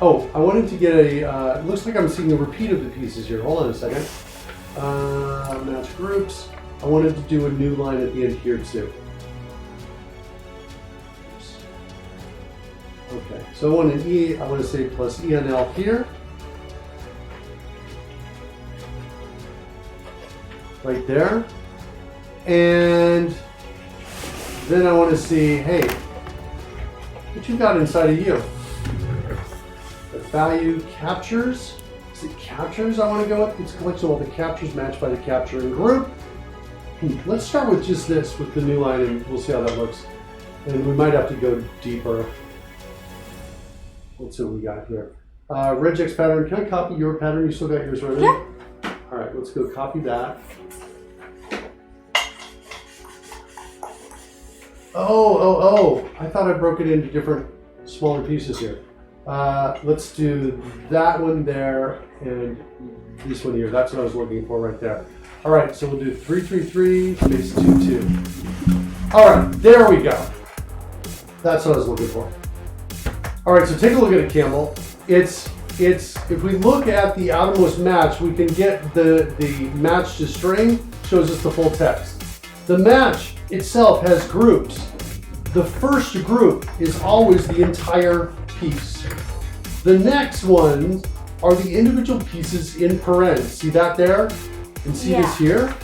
I wanted to get it looks like I'm seeing a repeat of the pieces here. Hold on a second. Match groups. I wanted to do a new line at the end here too. Oops. Okay, so I want to say plus ENL here. Right there. And then I want to see, hey, what you got inside of you? The value captures. Is it captures I want to go with? It's a collection of all the captures matched by the capturing group. Let's start with just this, with the new line, and we'll see how that looks. And we might have to go deeper. Let's see what we got here. Regex pattern. Can I copy your pattern? You still got yours ready? Yeah. All right, let's go copy that. Oh, I thought I broke it into different smaller pieces here. Let's do that one there and this one here. That's what I was looking for right there. All right, so we'll do 333 space 22. All right, there we go. That's what I was looking for. All right, so take a look at it, Campbell. It's if we look at the outermost match, we can get the match to string, shows us the full text. The match itself has groups. The first group is always the entire piece. The next ones are the individual pieces in parens. See that there? And see this here?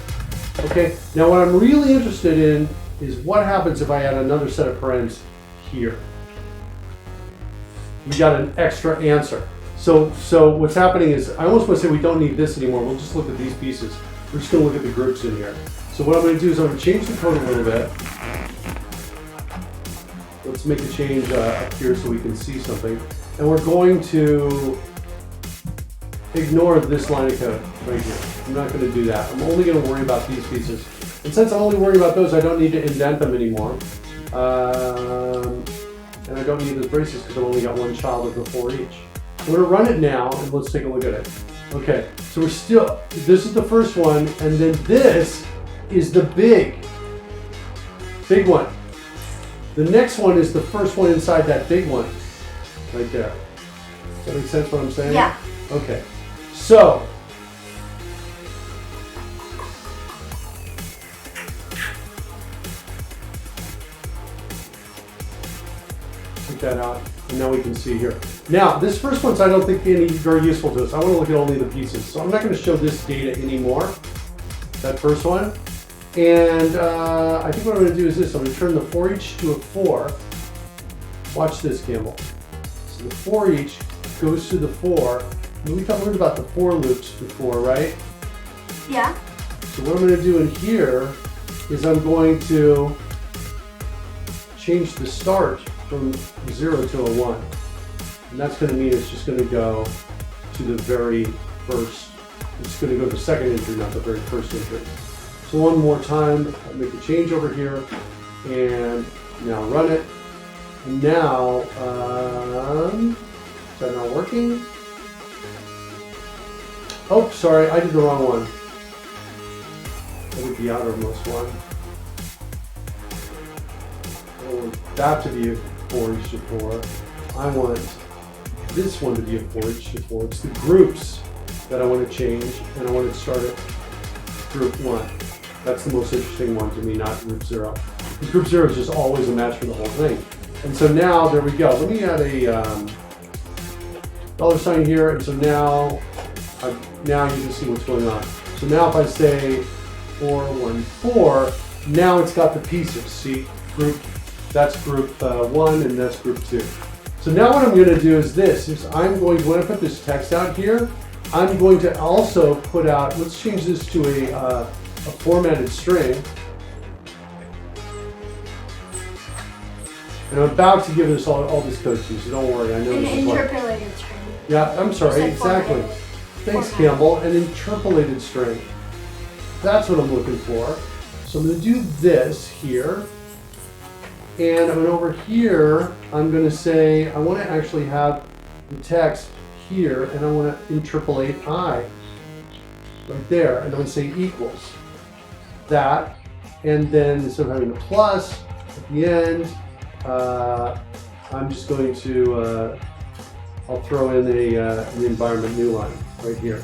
Okay, now what I'm really interested in is what happens if I add another set of parens here. We got an extra answer. So what's happening is, I almost want to say we don't need this anymore. We'll just look at these pieces. We're just going to look at the groups in here. So what I'm going to do is I'm going to change the code a little bit. Let's make a change up here so we can see something. And we're going to ignore this line of code right here. I'm not going to do that. I'm only going to worry about these pieces. And since I'm only worrying about those, I don't need to indent them anymore. And I don't need those braces because I've only got one child of the 4 each. I'm going to run it now and let's take a look at it. Okay, so this is the first one, and then this is the big one. The next one is the first one inside that big one, right there. Does that make sense what I'm saying? Yeah. Okay, so take that out, and now we can see here. Now, this first one's I don't think very useful to us. I want to look at only the pieces, so I'm not going to show this data anymore. That first one. And I think what I'm going to do is this. I'm going to turn the 4 each to a 4. Watch this, Campbell. So the 4 each goes to the 4. We learned about the for loops before, right? Yeah. So what I'm going to do in here is I'm going to change the start from 0 to a 1. And that's going to mean it's just going to go to the very first. It's going to go to the second entry, not the very first entry. So one more time, I'll make a change over here, and now run it. And now, is that not working? Oh, sorry, I did the wrong one. That would be the outermost one. I want that to be a 4 each to 4. I want this one to be a 4 each to 4. It's the groups that I want to change, and I want to start at group 1. That's the most interesting one to me, not group 0. Because group 0 is just always a match for the whole thing. And so now, there we go. Let me add a $sign here, and so now you can see what's going on. So now if I say 414, now it's got the pieces. See, that's group 1 and that's group 2. So now what I'm going to do is this, I'm going to, when I put this text out here, I'm going to also put out, let's change this to a formatted string. And I'm about to give this all this code to you, so don't worry, I know this is An interpolated string. Yeah, I'm sorry, exactly. Thanks, Campbell. An interpolated string. That's what I'm looking for. So I'm going to do this here. And I'm over here, I'm going to say, I want to actually have the text here, and I want to interpolate I. Right there, and I'm going to say equals. That, and then instead of having a plus at the end, I'm just going to, I'll throw in an environment new line right here.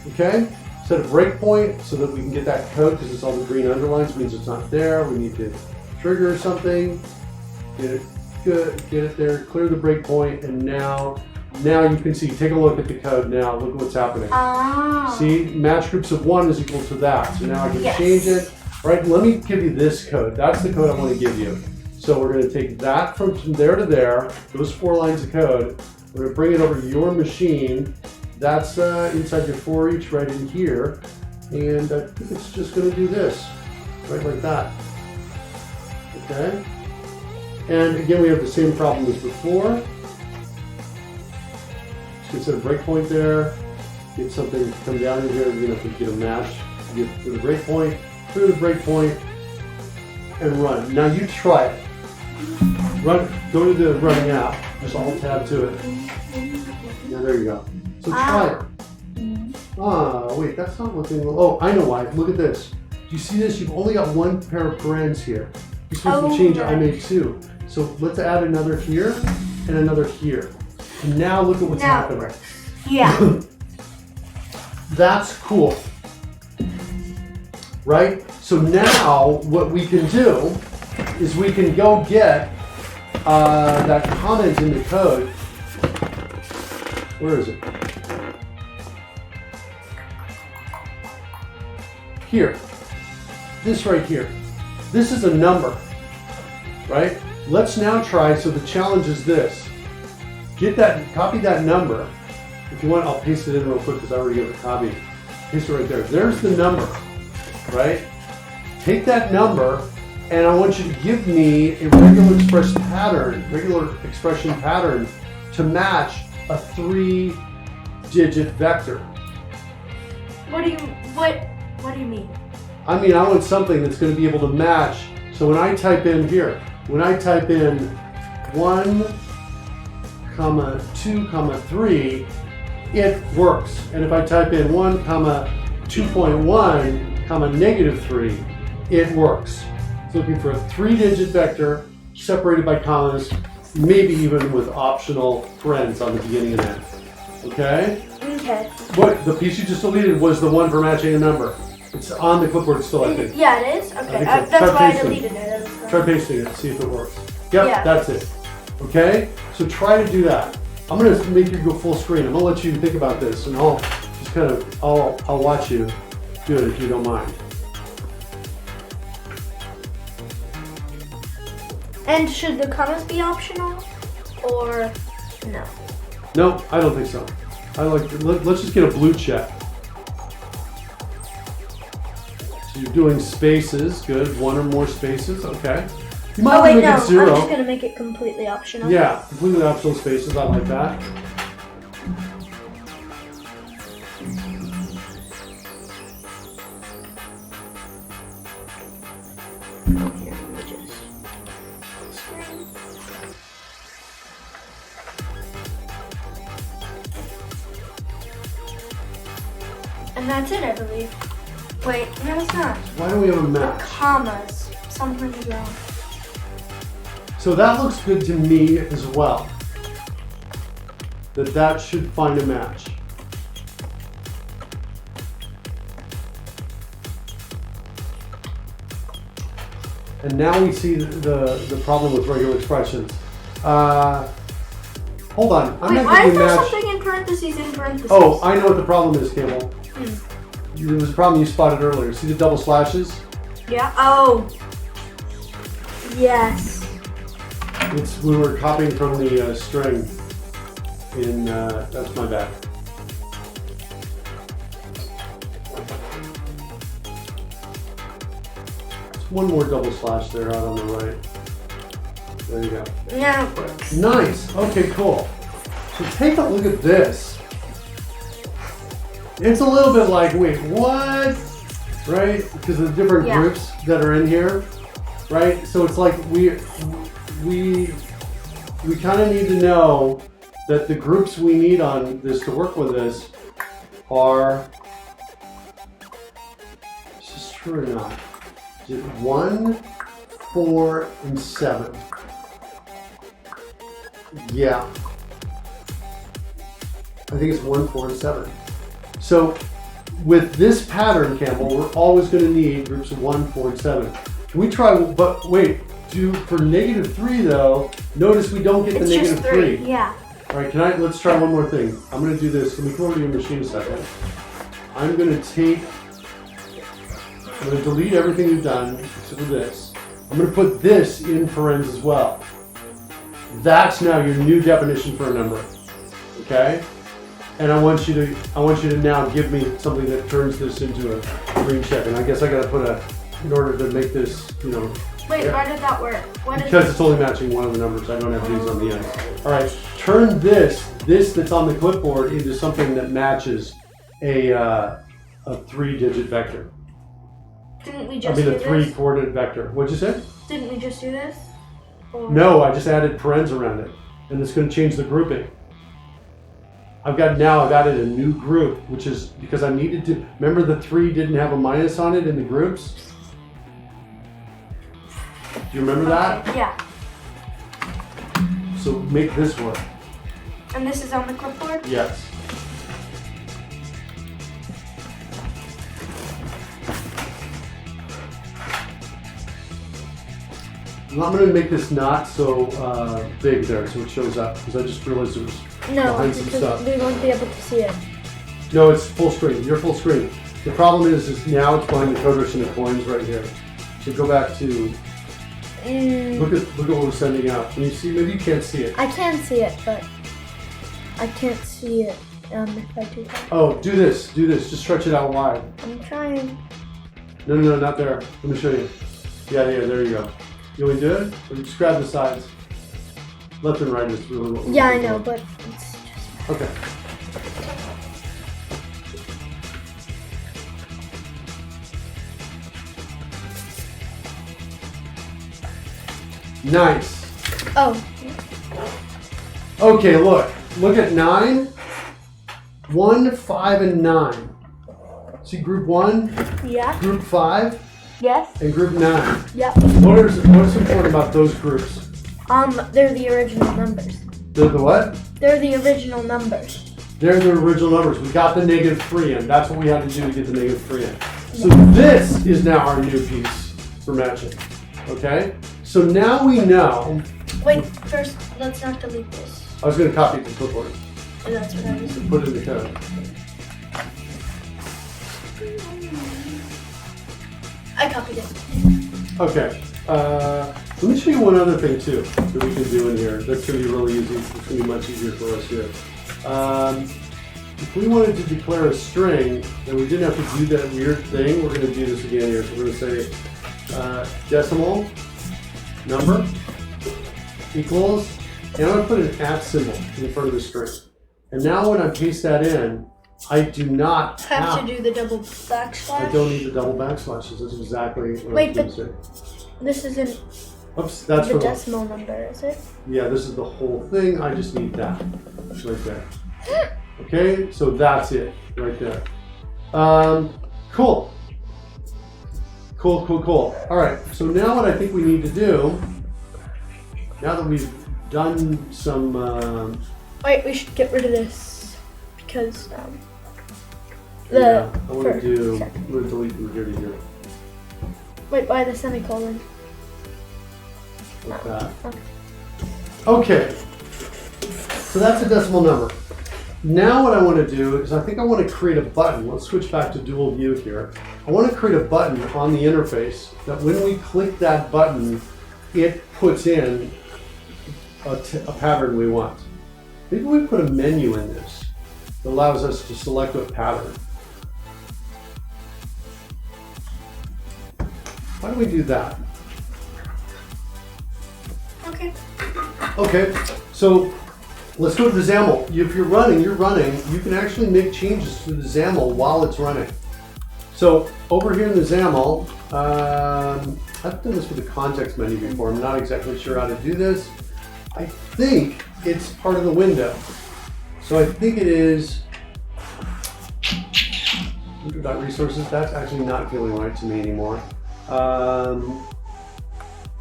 Okay? Set a breakpoint so that we can get that code, because it's all the green underlines, means it's not there. We need to trigger something, get it good, get it there, clear the breakpoint, and now you can see, take a look at the code now, look at what's happening. Oh. See, match groups of 1 is equal to that. So now I can change it. Right, let me give you this code. That's the code I want to give you. So we're going to take that from there to there, those 4 lines of code. We're going to bring it over to your machine. That's inside your 4 each right in here. And I think it's just going to do this, right like that. Okay? And again, we have the same problem as before. Just set a breakpoint there. Get something to come down in here. You're going to have to get a match. Get to the breakpoint, clear the breakpoint, and run. Now you try it. Run. Go to the running app. Just alt-tab to it. Yeah, there you go. So try it. Ah, wait, that's not looking. Oh, I know why. Look at this. Do you see this? You've only got one pair of parens here. You're supposed to change I made two. So let's add another here and another here. And now look at what's happening. Yeah. That's cool. Right? So now what we can do is we can go get that comment in the code. Where is it? Here. This right here. This is a number. Right? Let's now try, so the challenge is this. Get that, copy that number. If you want, I'll paste it in real quick because I already have a copy. Paste it right there. There's the number. Right? Take that number and I want you to give me a regular expression pattern to match a 3-digit vector. What do you mean? I mean, I want something that's going to be able to match. So when I type in here, when I type in 1, 2, 3, it works. And if I type in 1, 2.1, -3, it works. It's looking for a 3-digit vector separated by commas, maybe even with optional parens on the beginning and end. Okay? Okay. What the piece you just deleted was the one for matching a number. It's on the clipboard still, I think. Yeah, it is? Okay. So. That's why I deleted it. Try pasting it, see if it works. Yep, yeah. That's it. Okay? So try to do that. I'm going to make you go full screen. I'm going to let you think about this, and I'll just kind of, I'll watch you do it if you don't mind. And should the commas be optional, or no? No, I don't think so. Let's just get a blue check. So you're doing spaces, good. 1 or more spaces, okay. You might make it 0. I'm just going to make it completely optional. Yeah, completely optional spaces, I like that. And that's it, I believe. Wait, no, it's not. Why don't we have a match? Commas. Something's wrong. So that looks good to me as well. That should find a match. And now we see the problem with regular expressions. Hold on. Wait, why is there something in parentheses in parentheses? Oh, I know what the problem is, Campbell. There was a problem you spotted earlier. See the double slashes? Yeah. Oh. Yes. It's when we're copying from the string. That's my bad. Just one more double slash there out on the right. There you go. Yeah, it works. Nice. Okay, cool. So take a look at this. It's a little bit like, wait, what? Right? Because of the different groups that are in here, right? So it's like we kind of need to know that the groups we need on this to work with this are, is this true or not? Is it 1, 4, and 7? Yeah. I think it's 1, 4, and 7. So with this pattern, Campbell, we're always going to need groups of 1, 4, and 7. Can we try, but wait, for -3 though, notice we don't get the -3. Yeah. All right, let's try one more thing. I'm going to do this. Can we come over to your machine a second? I'm going to delete everything you've done except for this. I'm going to put this in parens as well. That's now your new definition for a number. Okay? And I want you to now give me something that turns this into a green check. And I guess I got to put in order to make this, Wait, why did that work? Because it's only matching one of the numbers. I don't have these on the end. All right, turn this that's on the clipboard into something that matches a 3-digit vector. Didn't we just do this? A 3-coordinate vector. What'd you say? Didn't we just do this? Or... No, I just added parens around it, and it's going to change the grouping. I've added a new group, which is because I needed to. Remember, the 3 didn't have a minus on it in the groups. Do you remember that? Yeah. So make this work. And this is on the clipboard? Yes. I'm going to make this not so big there so it shows up, because I just realized it was behind some stuff. We won't be able to see it. No, it's full screen. You're full screen. The problem is now it's behind the coders and the coins right here. So go back to, look at what we're sending out. Can you see? Maybe you can't see it. I can see it, but I can't see it if I do that. Oh, do this. Just stretch it out wide. I'm trying. No, not there. Let me show you. Yeah, there you go. You want me to do it? Or just grab the sides? Left and right is really what we're Yeah, I looking know, for. but it's just... Okay. Nice. Oh. Okay, look at 9, 1, 5, and 9. See group 1, Yeah. group 5, Yes. and group 9. Yep. What is important about those groups? They're the original numbers. They're the what? They're the original numbers. They're the original numbers. We got the -3 in. That's what we had to do to get the -3 in. So this is now our new piece for matching. Okay? So now we know. Wait, first, let's not delete this. I was going to copy it to clipboard. And that's what I was doing. Put it in the code. I copied it. Okay. Let me show you one other thing too that we can do in here. That's going to be really easy. It's going to be much easier for us here. If we wanted to declare a string, and we didn't have to do that weird thing, we're going to do this again here. So we're going to say decimal number equals, and I'm going to put an @ symbol in front of the string. And now when I paste that in, I do not have to do the double backslash. I don't need the double backaslashes. That's exactly what I was going to say. This isn't Oops, that's the decimal number, is it? Yeah, this is the whole thing. I just need that right there. Okay, so that's it right there. Cool. All right, so now what I think we need to do, now that we've done some... Wait, we should get rid of this because I'm going to delete from here to here. Wait, why the semicolon? Like that. Okay, so that's a decimal number. Now what I want to do is I think I want to create a button. Let's switch back to dual view here. I want to create a button on the interface that when we click that button, it puts in a pattern we want. Maybe we put a menu in this that allows us to select a pattern. Why don't we do that? Okay, so let's go to the XAML. If you're running, you can actually make changes to the XAML while it's running. So over here in the XAML, I've done this with the context menu before. I'm not exactly sure how to do this. I think it's part of the window. So I think it is resources. That's actually not feeling right to me anymore. Let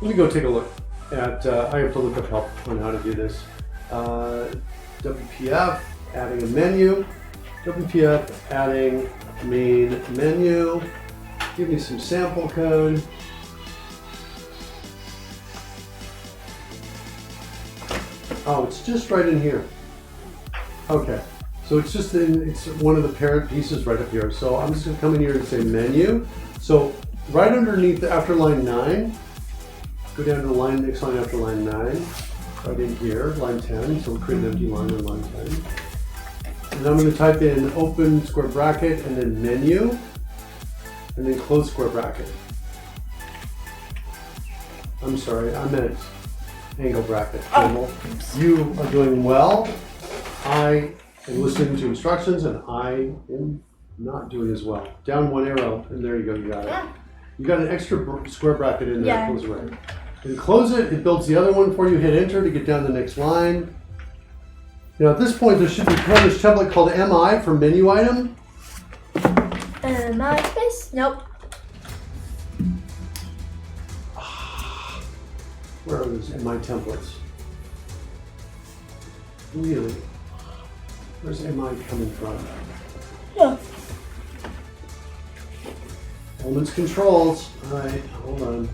me go take a look at, I have to look up help on how to do this. WPF, adding a menu. WPF, adding main menu. Give me some sample code. Oh, it's just right in here. Okay, so it's just it's one of the parent pieces right up here. So I'm just gonna come in here and say menu. So right underneath, after line 9, go down to the next line after line 9, right in here, line 10. So we'll create an empty line on line 10. And I'm going to type in open square bracket and then menu and then close square bracket. I'm sorry, I meant angle bracket. Oh. You are doing well. I am listening to instructions and I am not doing as well. Down one arrow and there you go, you got it. You got an extra square bracket in there. Yeah. Close it right. And close it, it builds the other one for you. Hit enter to get down the next line. Now at this point, there should be this template called MI for menu item. MI space? Nope. Where are those MI templates? Really? Where's MI coming from? Yeah. Elements controls. All right, hold on.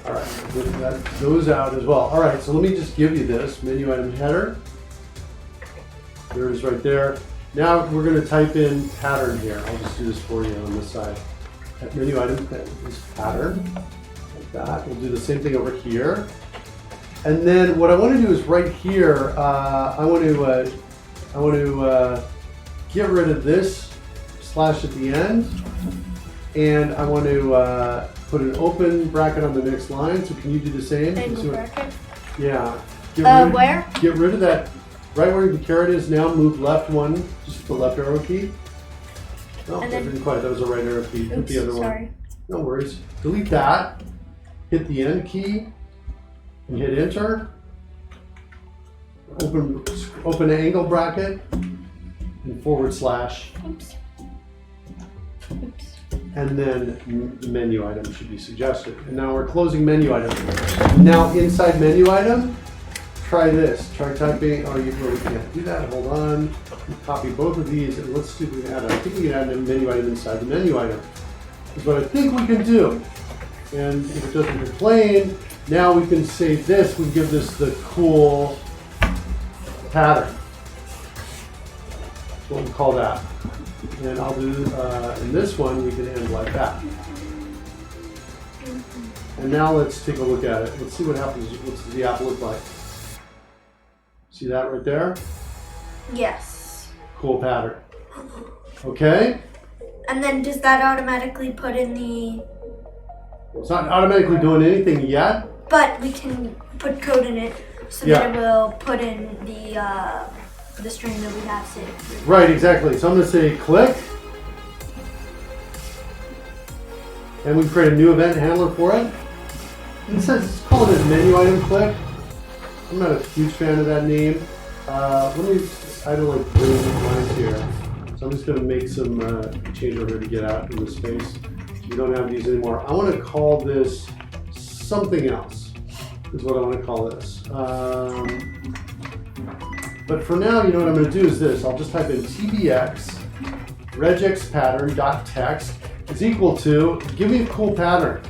All right, that goes out as well. All right, so let me just give you this menu item header. There it is right there. Now we're going to type in pattern here. I'll just do this for you on this side. That menu item is pattern, like that. We'll do the same thing over here. And then what I want to do is right here, I want to get rid of this slash at the end, and I want to put an open bracket on the next line. So can you do the same? Angle bracket? Yeah. Where? Get rid of that. Right where the caret is now, move left one, just the left arrow key. Oh, that didn't quite, that was a right arrow key. Hit the other one. No worries. Delete that, hit the end key, and hit enter. Open angle bracket, and forward slash. Oops. Oops. And then the menu item should be suggested. And now we're closing menu item. Now inside menu item, try this. Try typing. Oh, you really can't do that. Hold on. Copy both of these and let's see if we can add. I think we can add a menu item inside the menu item. Is what I think we can do. And if it doesn't complain, now we can save this. We give this the cool pattern. That's what we call that. And I'll do in this one we can end like that. And now let's take a look at it. Let's see what happens. What's the app look like? See that right there? Yes. Cool pattern. Okay? And then does that automatically put in the... Well, it's not automatically doing anything yet. But we can put code in it so that it will put in the string that we have saved. Right, exactly. So I'm going to say click. And we create a new event handler for it. And it says it's called a menu item click. I'm not a huge fan of that name. I don't like green lines here. So I'm just going to make some change over to get out in the space. We don't have these anymore. I want to call this something else, is what I want to call this. But for now, you know what I'm going to do is this. I'll just type in tbx regex pattern.text is equal to, give me a cool pattern.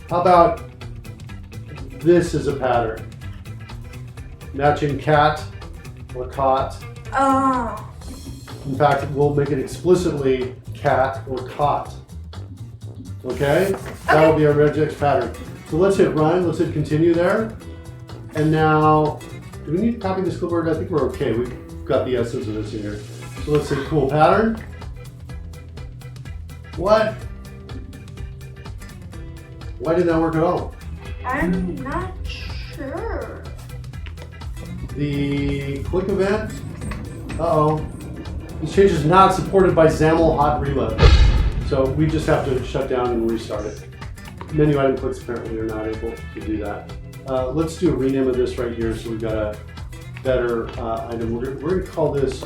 How about this as a pattern? Matching cat or cot. Oh. In fact, we'll make it explicitly cat or cot. Okay? That'll be our regex pattern. So let's hit run, let's hit continue there. And now, do we need to copy this clipboard? I think we're okay. We've got the essence of this in here. So let's say cool pattern. What? Why didn't that work at all? I'm not sure. The click event. Uh-oh. This change is not supported by XAML hot reload. So we just have to shut down and restart it. Menu item clicks apparently are not able to do that. Let's do a rename of this right here so we've got a better item. We're going to call this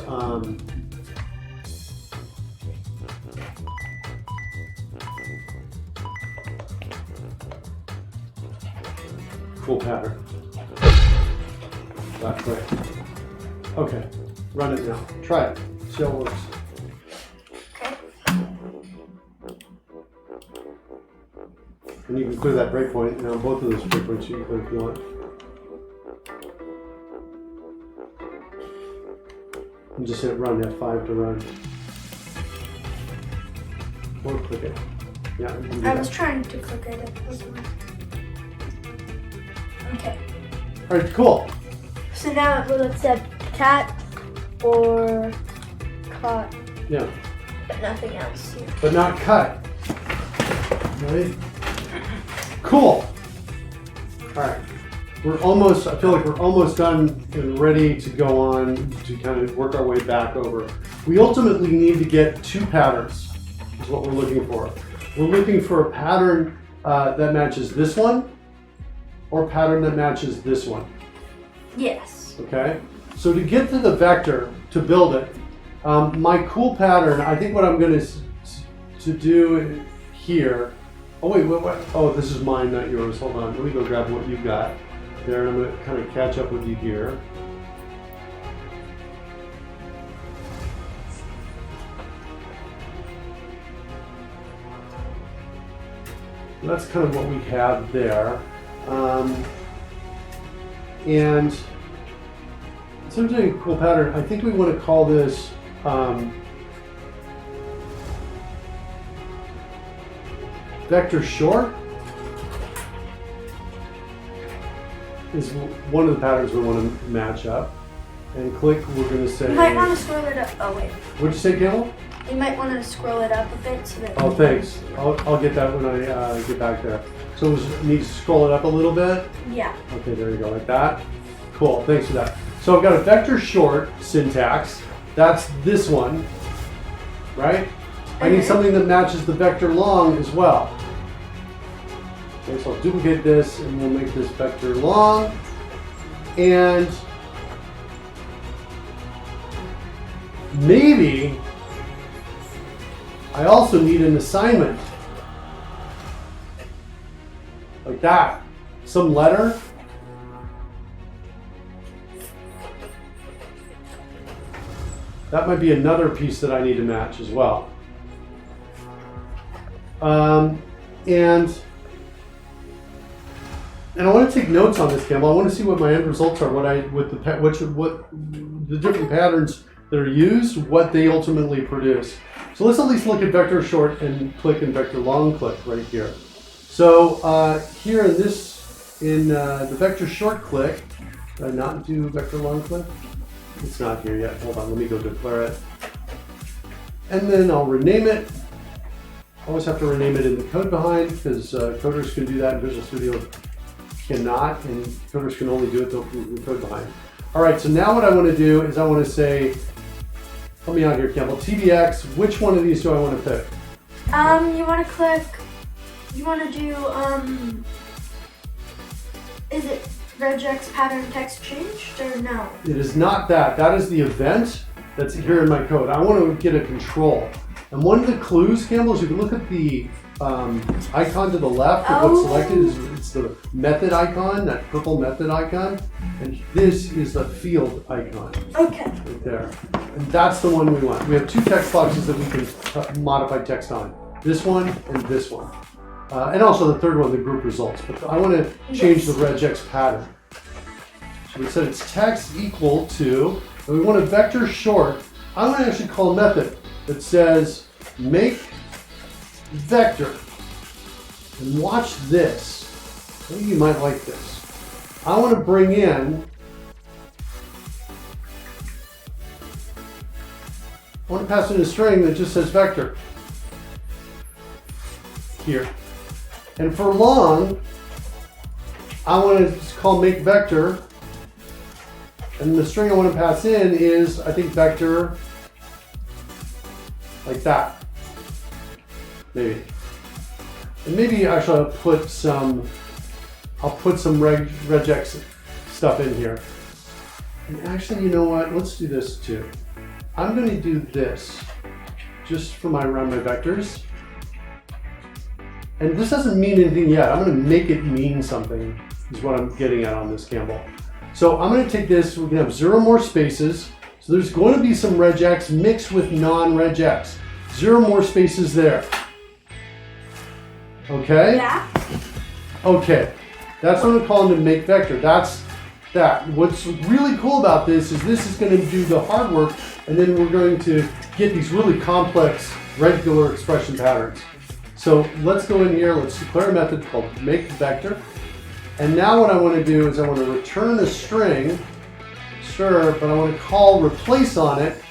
cool pattern. Not click. Okay, run it now. Try it. See how it works. Okay. And you can clear that breakpoint. Now both of those breakpoints you can clear if you want. And just hit run, F5 to run. Or click it. Yeah, you can do I that. was trying to click it. It wasn't. Okay. All right, cool. So now we'll accept cat or caught. Yeah. But nothing else here. But not cut. Right? Cool. All right. I feel like we're almost done and ready to go on to kind of work our way back over. We ultimately need to get two patterns, is what we're looking for. We're looking for a pattern that matches this one, or a pattern that matches this one. Yes. Okay? So to get to the vector, to build it, my cool pattern, I think what I'm going to do here, oh wait, what? Oh, this is mine, not yours. Hold on, let me go grab what you got there, and I'm going to kind of catch up with you here. That's kind of what we have there. And so I'm doing a cool pattern. I think we want to call this vector short is one of the patterns we want to match up. And click, we're going to say... You might want to scroll it up. Oh, wait. What'd you say, Campbell? You might want to scroll it up a bit so that... Oh, thanks. I'll get that when I get back there. So we need to scroll it up a little bit? Yeah. Okay, there you go, like that. Cool, thanks for that. So I've got a vector short syntax. That's this one, right? I need something that matches the vector long as well. Okay, so I'll duplicate this and we'll make this vector long. And maybe I also need an assignment. Like that. Some letter. That might be another piece that I need to match as well. And I want to take notes on this, Campbell. I want to see what my end results are, what the different patterns that are used, what they ultimately produce. So let's at least look at vector short and click and vector long click right here. So here in the vector short click, did I not do vector long click? It's not here yet. Hold on, let me go declare it. And then I'll rename it. Always have to rename it in the code behind because coders can do that and Visual Studio cannot, and coders can only do it in the code behind. All right, so now what I want to do is I want to say, help me out here, Campbell. TBX, which one of these do I want to pick? You want to click, you want to do, is it regex pattern text changed or no? It is not that. That is the event that's here in my code. I want to get a control. And one of the clues, Campbell, is you can look at the icon to the left of what's selected. It's the method icon, that purple method icon. And this is the field icon. Okay. Right there. And that's the one we want. We have two text boxes that we can modify text on. This one and this one. And also the third one, the group results. But I want to change the regex pattern. So we said it's text equal to, and we want a vector short. I'm going to actually call a method that says make vector. And watch this. I think you might like this. I want to bring in, I want to pass in a string that just says vector. Here. And for long, I want to just call make vector. And the string I want to pass in is, I think, vector like that. Maybe. And maybe actually I'll put some regex stuff in here. And actually, you know what? Let's do this too. I'm going to do this just for around my vectors. And this doesn't mean anything yet. I'm going to make it mean something, is what I'm getting at on this, Campbell. So I'm going to take this, we're going to have 0 more spaces. So there's going to be some regex mixed with non-regex. 0 more spaces there. Okay? Yeah. Okay. That's what I'm calling the make vector. That's that. What's really cool about this is going to do the hard work, and then we're going to get these really complex regular expression patterns. So let's go in here, let's declare a method called make vector. And now what I want to do is I want to return a string, sure, but I want to call replace on it,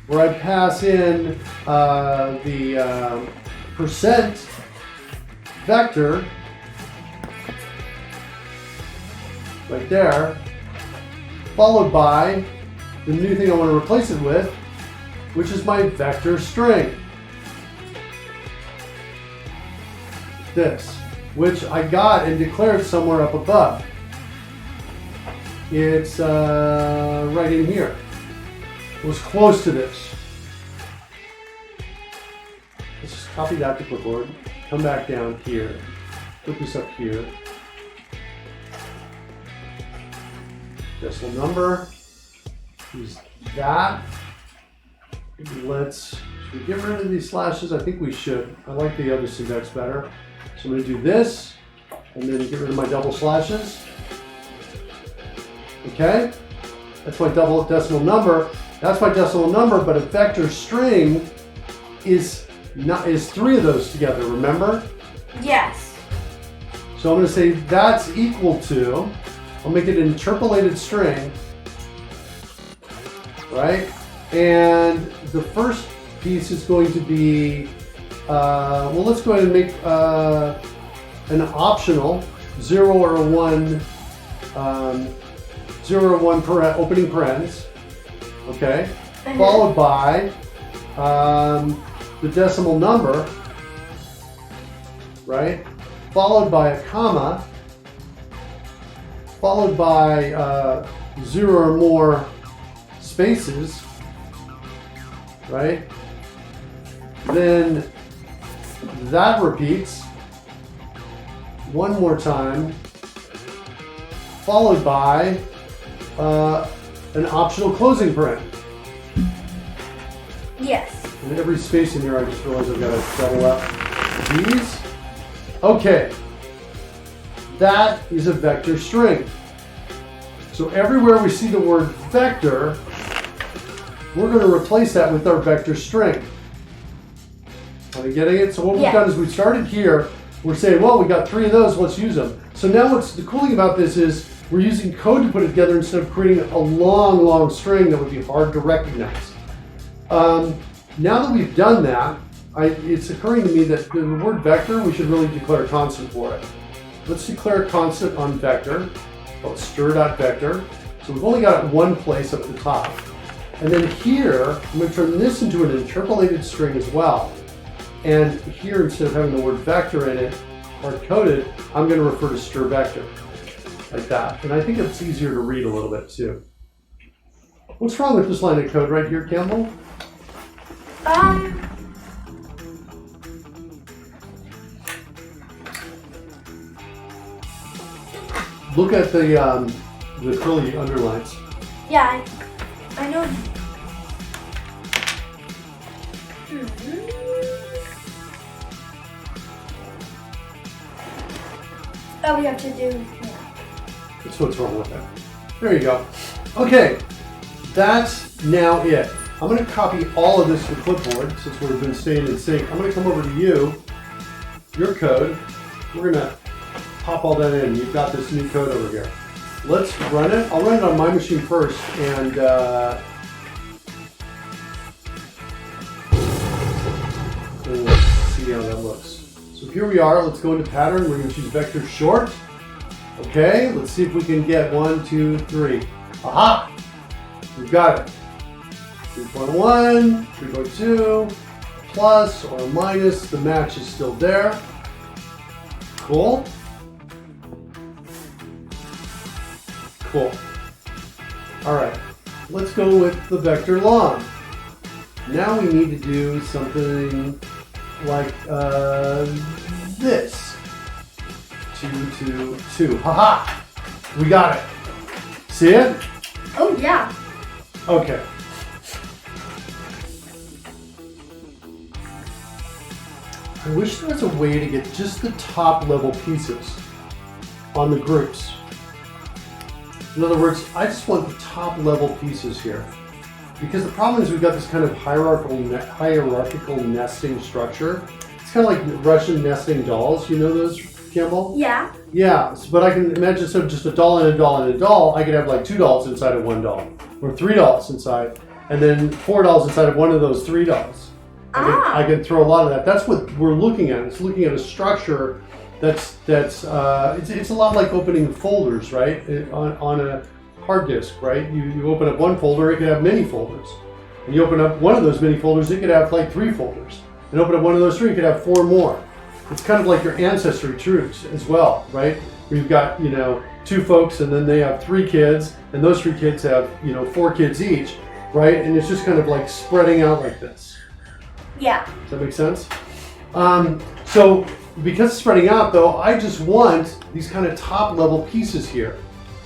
where I pass in the percent vector right there, followed by the new thing I want to replace it with, which is my vector string. This, which I got and declared somewhere up above. It's right in here. It was close to this. Let's just copy that to clipboard. Come back down here. Put this up here. Decimal number is that. Should we get rid of these slashes? I think we should. I like the other syntax better. So I'm going to do this, and then get rid of my double slashes. Okay? That's my double decimal number. That's my decimal number, but a vector string is 3 of those together, remember? Yes. So I'm going to say that's equal to, I'll make it an interpolated string, right? And the first piece is going to be, well, let's go ahead and make an optional 0 or a 1, 0 or 1 opening parens, okay? Followed by the decimal number, right? Followed by a comma, followed by 0 or more spaces, right? Then that repeats one more time, followed by an optional closing paren. Yes. And every space in here, I just realized I've got to double up these. Okay, that is a vector string. So everywhere we see the word vector, we're going to replace that with our vector string. Are you getting it? So what we've done is we started here. We're saying, well, we got 3 of those, let's use them. So now what's the cool thing about this is we're using code to put it together instead of creating a long, long string that would be hard to recognize. Now that we've done that, it's occurring to me that the word vector, we should really declare a constant for it. Let's declare a constant on vector, called stir.vector. So we've only got it one place up at the top. And then here, I'm going to turn this into an interpolated string as well. And here, instead of having the word vector in it, hard-coded, I'm going to refer to stir vector, like that. And I think it's easier to read a little bit too. What's wrong with this line of code right here, Campbell? Look at the curly underlines. Yeah, I know. Oh, we have to do, yeah. That's what's wrong with it. There you go. Okay, that's now it. I'm going to copy all of this to clipboard since we've been staying in sync. I'm going to come over to you, your code. We're going to pop all that in. You've got this new code over here. Let's run it. I'll run it on my machine first and let's see how that looks. So here we are. Let's go into pattern. We're going to choose vector short. Okay, let's see if we can get 1, 2, 3. Aha! We've got it. 3.1, 3.2, plus or minus, the match is still there. Cool. Cool. All right, let's go with the vector long. Now we need to do something like this. 2, 2, 2. Haha! We got it. See it? Oh, yeah. Okay. I wish there was a way to get just the top level pieces on the groups. In other words, I just want the top level pieces here. Because the problem is we've got this kind of hierarchical nesting structure. It's kind of like Russian nesting dolls, you know those? Campbell? Yeah. Yeah, but I can imagine instead of just a doll and a doll and a doll, I could have like 2 dolls inside of 1 doll, or 3 dolls inside, and then 4 dolls inside of one of those 3 dolls. I can throw a lot of that. That's what we're looking at. It's looking at a structure it's a lot like opening folders, right? On a hard disk, right? You open up one folder, it could have many folders. And you open up one of those many folders, it could have like 3 folders. And open up one of those 3, it could have 4 more. It's kind of like your ancestry trees as well, right? Where you've got, 2 folks and then they have 3 kids, and those 3 kids have, 4 kids each, right? And it's just kind of like spreading out like this. Yeah. Does that make sense? So because it's spreading out though, I just want these kind of top level pieces here,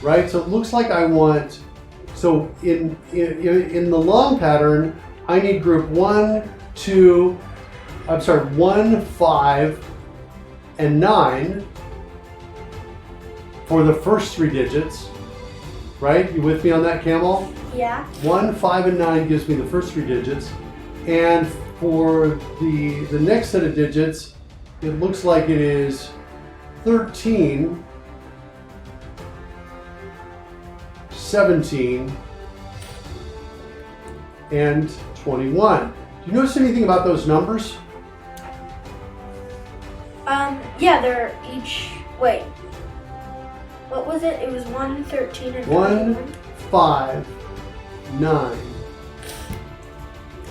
right? So it looks like I want, so in the long pattern, I need group 1, 5, and 9 for the first 3 digits, right? You with me on that, Camel? Yeah. 1, 5, and 9 gives me the first 3 digits, and for the next set of digits, it looks like it is 13, 17, and 21. Do you notice anything about those numbers? Yeah, they're each, wait, what was it? It was 1, 13, and 1, 21? 5, 9,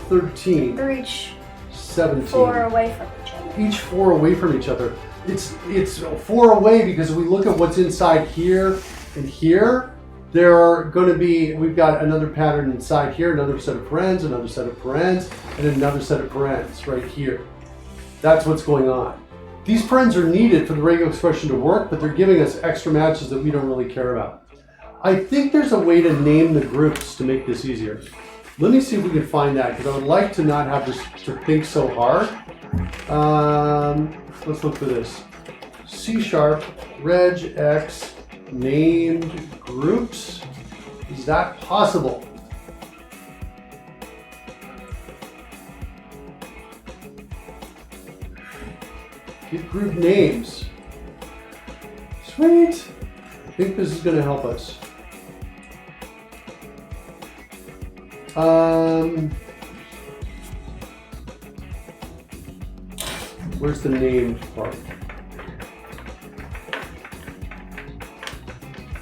13. They're each 17. 4 away from each other. Each 4 away from each other. It's 4 away because if we look at what's inside here and here, there are going to be, we've got another pattern inside here, another set of parens, another set of parens, and another set of parens right here. That's what's going on. These parens are needed for the regular expression to work, but they're giving us extra matches that we don't really care about. I think there's a way to name the groups to make this easier. Let me see if we can find that, because I would like to not have to think so hard. Let's look for this. C# regex named groups. Is that possible? Get group names. Sweet. I think this is going to help us. Where's the name part?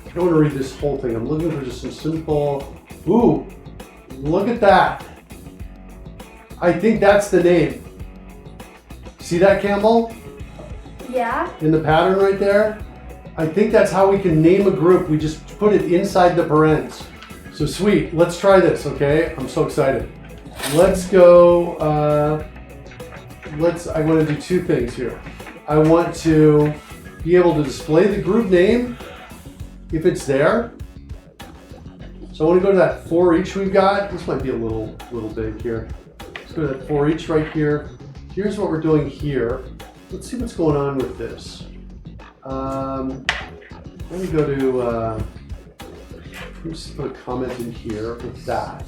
I don't want to read this whole thing. I'm looking for just some simple. Ooh, look at that. I think that's the name. See that, Campbell? Yeah. In the pattern right there? I think that's how we can name a group. We just put it inside the parens. So sweet, let's try this, okay? I'm so excited. Let's go, I want to do 2 things here. I want to be able to display the group name if it's there. So I want to go to that for each we've got. This might be a little big here. Let's go to that for each right here. Here's what we're doing here. Let's see what's going on with this. Let me go to, let's put a comment in here with that.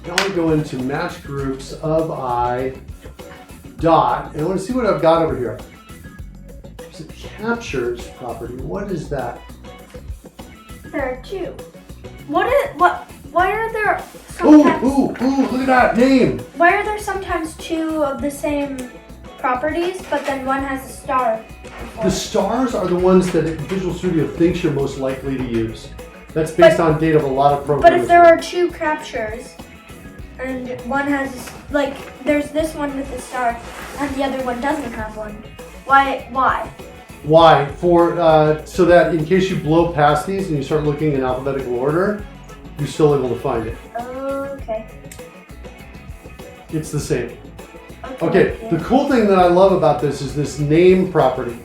Now I go into match groups of I dot, and I want to see what I've got over here. There's a captures property. What is that? There are 2. Why are there sometimes... Ooh, look at that name! Why are there sometimes 2 of the same properties, but then one has a star? The stars are the ones that Visual Studio thinks you're most likely to use. That's based on data of a lot of programs. But if there are 2 captures, and one has, like, there's this one with a star, and the other one doesn't have one. Why? Why? So that in case you blow past these and you start looking in alphabetical order, you're still able to find it. Okay. It's the same. Okay, the cool thing that I love about this is this name property.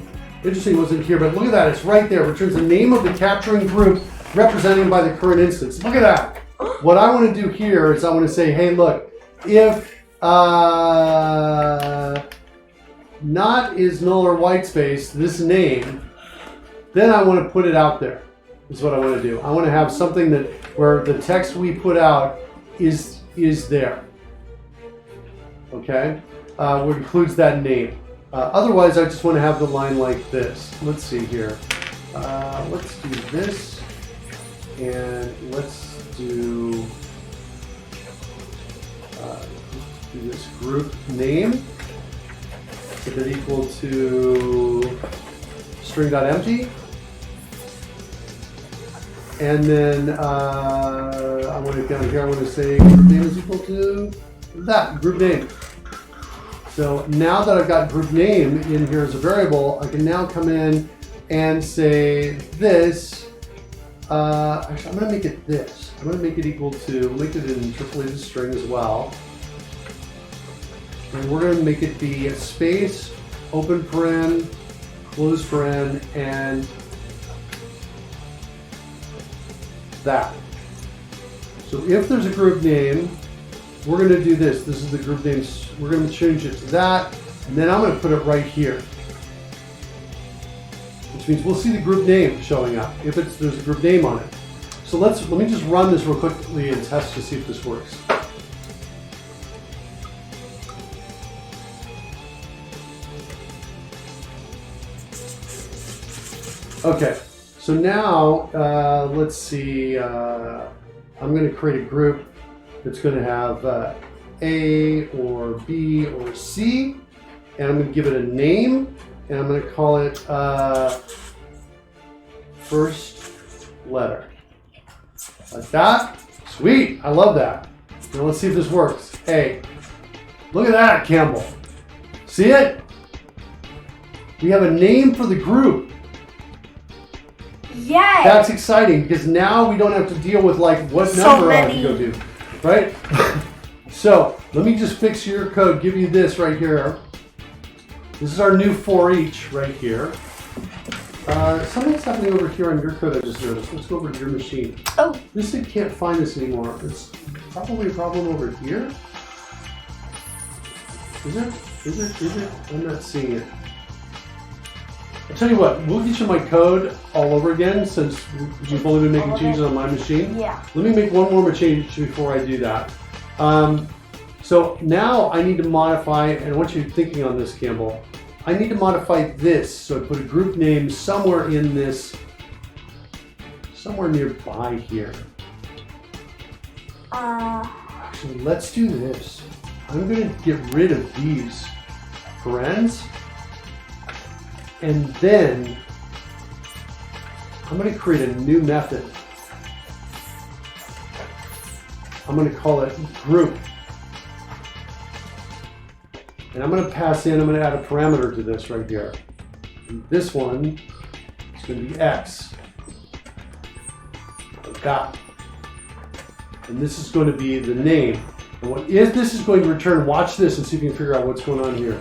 Interesting, it wasn't here, but look at that. It's right there. It returns the name of the capturing group represented by the current instance. Look at that. What I want to do here is I want to say, hey, look, if not is null or white space, this name, then I want to put it out there, is what I want to do. I want to have something that where the text we put out is there. Okay? Which includes that name. Otherwise, I just want to have the line like this. Let's see here. Let's do this, and let's do this group name. Is it equal to string.empty? And then I want to down here. I want to say group name is equal to that group name. So now that I've got group name in here as a variable, I can now come in and say this. Actually, I'm going to make it this. I'm going to make it equal to, make it an interpolated string as well. And we're going to make it be a space, open paren, close paren, and that. So if there's a group name, we're going to do this. This is the group name. We're going to change it to that, and then I'm going to put it right here. Which means we'll see the group name showing up if there's a group name on it. So let me just run this real quickly and test to see if this works. Okay, so now let's see. I'm going to create a group that's going to have A or B or C, and I'm going to give it a name, and I'm going to call it first letter. Like that. Sweet, I love that. Now let's see if this works. A. Look at that, Campbell. See it? We have a name for the group. Yay! That's exciting because now we don't have to deal with like what number I have to go do, right? So let me just fix your code, give you this right here. This is our new for each right here. Something's happening over here on your code I just noticed. Let's go over to your machine. Oh. This thing can't find this anymore. It's probably a problem over here. Is it? Is it? I'm not seeing it. I'll tell you what, we'll get you my code all over again since we've only been making changes on my machine. Yeah. Let me make one more change before I do that. So now I need to modify, and I want you thinking on this, Campbell. I need to modify this, so I put a group name somewhere in this, somewhere nearby here. Actually, let's do this. I'm going to get rid of these parens, and then I'm going to create a new method. I'm going to call it group. And I'm going to pass in, I'm going to add a parameter to this right here. And this one is going to be X. Like that. And this is going to be the name. And what if this is going to return, watch this and see if you can figure out what's going on here.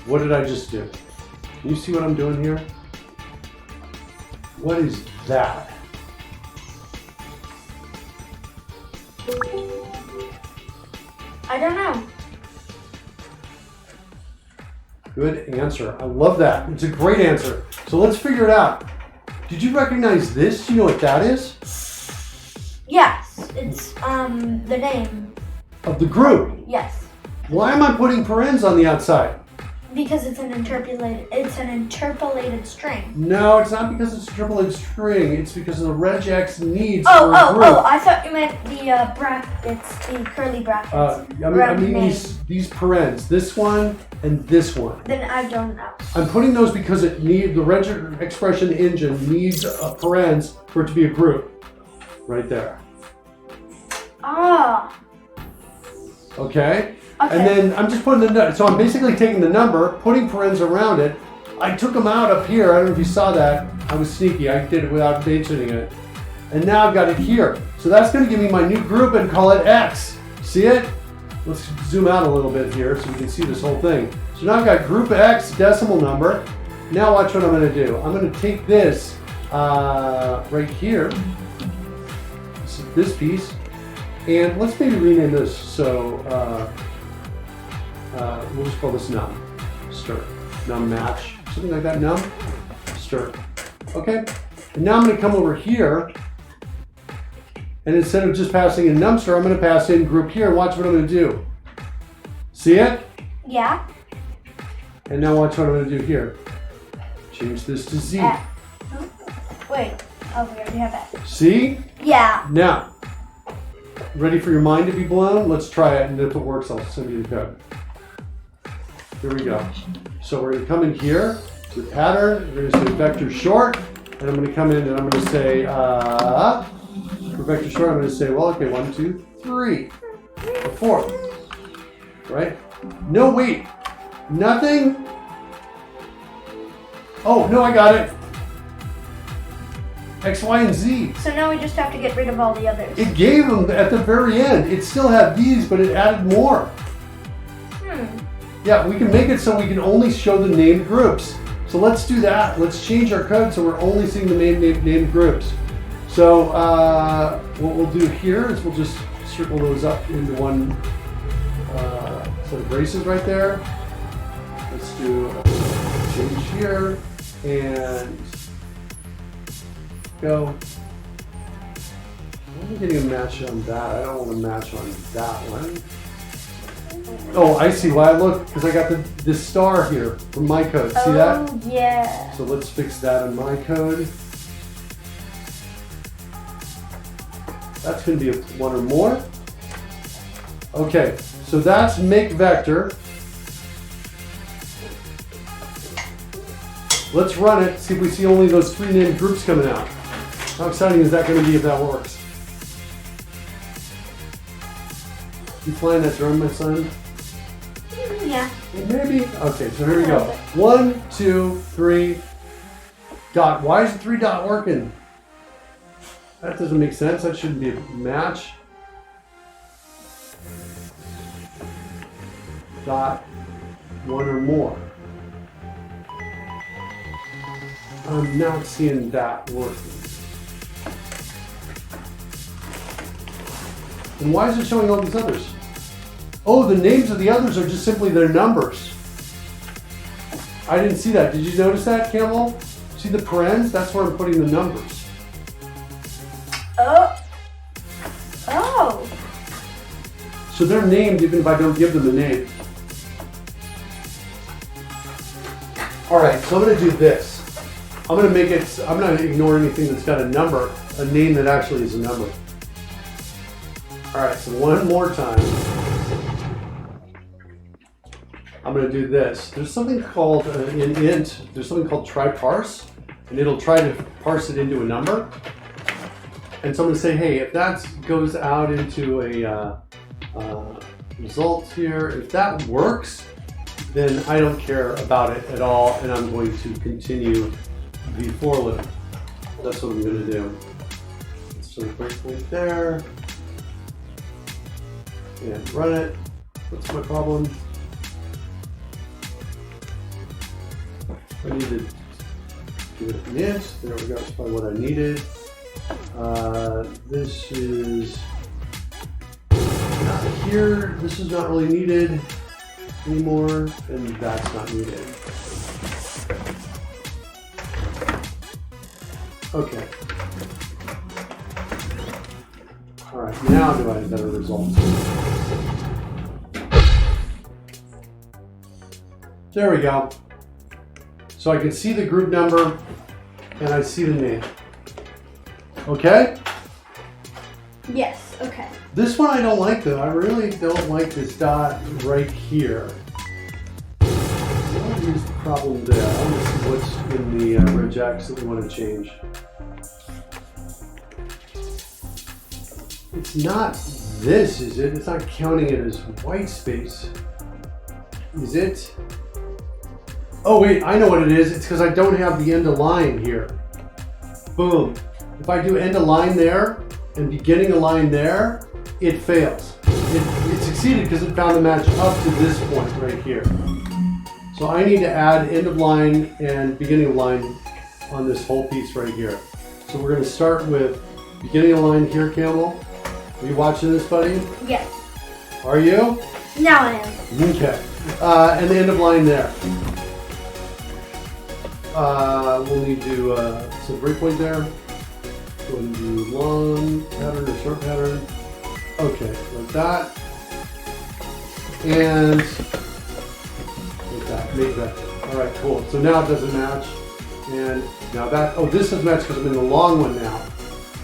What did I just do? Can you see what I'm doing here? What is that? I don't know. Good answer. I love that. It's a great answer. So let's figure it out. Did you recognize this? Do you know what that is? Yes, it's the name. Of the group. Yes. Why am I putting parens on the outside? Because it's an interpolated string. No, it's not because it's a interpolated string. It's because of the regex needs for a group. Oh, I thought you meant the brackets, the curly brackets. I mean these parens, this one and this one. Then I don't know. I'm putting those because the reg expression engine needs a parens for it to be a group. Right there. Ah. Okay? Okay. And then I'm just putting so I'm basically taking the number, putting parens around it. I took them out up here. I don't know if you saw that. I was sneaky. I did it without mentioning it. And now I've got it here. So that's going to give me my new group and call it X. See it? Let's zoom out a little bit here so we can see this whole thing. So now I've got group X decimal number. Now watch what I'm going to do. I'm going to take this right here, this piece, and let's maybe rename this. So we'll just call this num, stir, num match, something like that, num, stir. Okay, and now I'm going to come over here, and instead of just passing in num stir, I'm going to pass in group here, and watch what I'm going to do. See it? Yeah. And now watch what I'm going to do here. Change this to Z. Wait, oh, we already have that. See? Yeah. Now, ready for your mind to be blown? Let's try it, and if it works, I'll send you the code. Here we go. So we're going to come in here to the pattern. We're going to say vector short, and I'm going to come in and I'm going to say, for vector short, I'm going to say, well, okay, 1, 2, 3, or 4. Right? No, wait. Nothing? Oh, no, I got it. X, Y, and Z. So now we just have to get rid of all the others. It gave them at the very end. It still had these, but it added more. Yeah, we can make it so we can only show the named groups. So let's do that. Let's change our code so we're only seeing the named groups. So what we'll do here is we'll just circle those up into one set of braces right there. Let's do a change here and go. I'm getting a match on that. I don't want to match on that one. Oh, I see why. Look, because I got this star here from my code. See that? Oh, yeah. So let's fix that in my code. That's going to be one or more. Okay, so that's make vector. Let's run it, see if we see only those 3 named groups coming out. How exciting is that going to be if that works? You flying that drone, my son? Yeah. Maybe? Okay, so here we go. 1, 2, 3, dot. Why is the 3 dot working? That doesn't make sense. That shouldn't be a match. Dot, 1 or more. I'm not seeing that working. And why is it showing all these others? Oh, the names of the others are just simply their numbers. I didn't see that. Did you notice that, Campbell? See the parens? That's where I'm putting the numbers. Oh. Oh. So they're named even if I don't give them a name. All right, so I'm going to do this. I'm going to make it, I'm not going to ignore anything that's got a number, a name that actually is a number. All right, so one more time. I'm going to do this. There's something called, in int, there's something called try parse, and it'll try to parse it into a number. And so I'm going to say, hey, if that goes out into a result here, if that works, then I don't care about it at all, and I'm going to continue the for loop. That's what I'm going to do. So breakpoint there, and run it. What's my problem? I need to give it an int. There we go. That's probably what I needed. This is not here. This is not really needed anymore, and that's not needed. Okay. All right, now do I have better results? There we go. So I can see the group number and I see the name. Okay? Yes, okay. This one I don't like though. I really don't like this dot right here. What is the problem there? I want to see what's in the regex that we want to change. It's not this, is it? It's not counting it as white space. Is it? Oh wait, I know what it is. It's because I don't have the end of line here. Boom. If I do end of line there and beginning of line there, it fails. It succeeded because it found the match up to this point right here. So I need to add end of line and beginning of line on this whole piece right here. So we're going to start with beginning of line here, Campbell. Are you watching this, buddy? Yes. Are you? Now I am. Okay. And the end of line there. We'll need to set a breakpoint there. Go ahead and do long pattern or short pattern. Okay, like that. And like that, make that. All right, cool. So now it doesn't match. And now that, oh, this doesn't match because I'm in the long one now.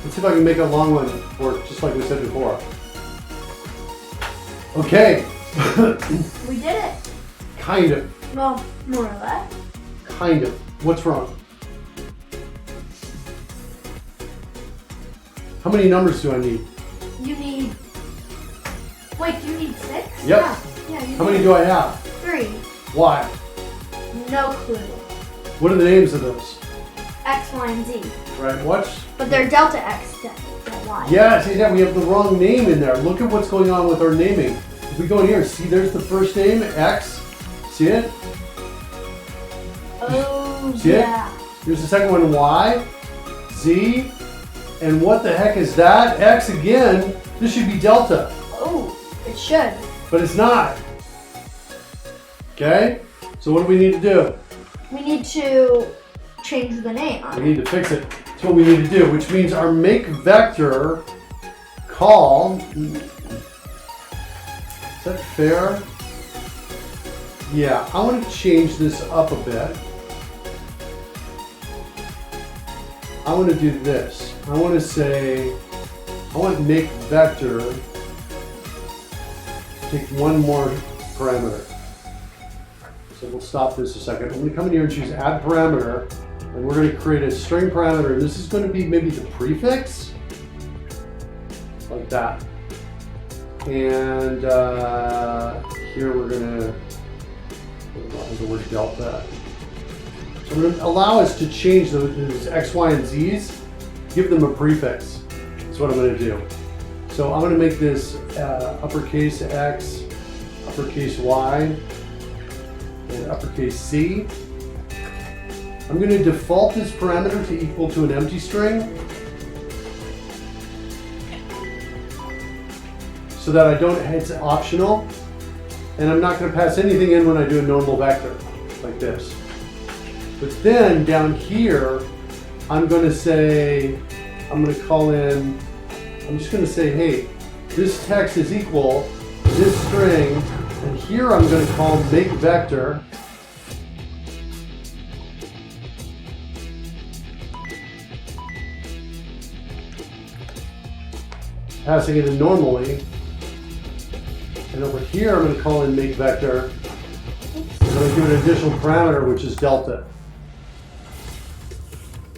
Let's see if I can make a long one work just like we said before. Okay. We did it. Kind of. Well, more or less. Kind of. What's wrong? How many numbers do I need? You need. Wait, you need 6? Yep. Yeah, you How many do I have? 3. Why? No clue. What are the names of those? X, Y, and Z. Right, what? But they're delta X, delta Y. Yeah, see that we have the wrong name in there. Look at what's going on with our naming. If we go in here, see there's the first name, X. See it? Oh, see yeah. it? Here's the second one, Y, Z, and what the heck is that? X again. This should be delta. Oh, it should. But it's not. Okay? So what do we need to do? We need to change the name on We it. need to fix it. That's what we need to do, which means our make vector call. Is that fair? Yeah, I want to change this up a bit. I want to do this. I want to say, I want make vector take one more parameter. So we'll stop this a second. I'm going to come in here and choose add parameter, and we're going to create a string parameter. This is going to be maybe the prefix, like that. And here we're going to put the word delta. So we're going to allow us to change those X, Y, and Z's, give them a prefix. That's what I'm going to do. So I'm going to make this uppercase X, uppercase Y, and uppercase C. I'm going to default this parameter to equal to an empty string so that I don't, it's optional, and I'm not going to pass anything in when I do a normal vector like this. But then down here, I'm going to say, I'm going to call in, I'm just going to say, hey, this text is equal to this string, and here I'm going to call make vector. Passing it in normally. And over here, I'm going to call in make vector. I'm going to give it an additional parameter, which is delta.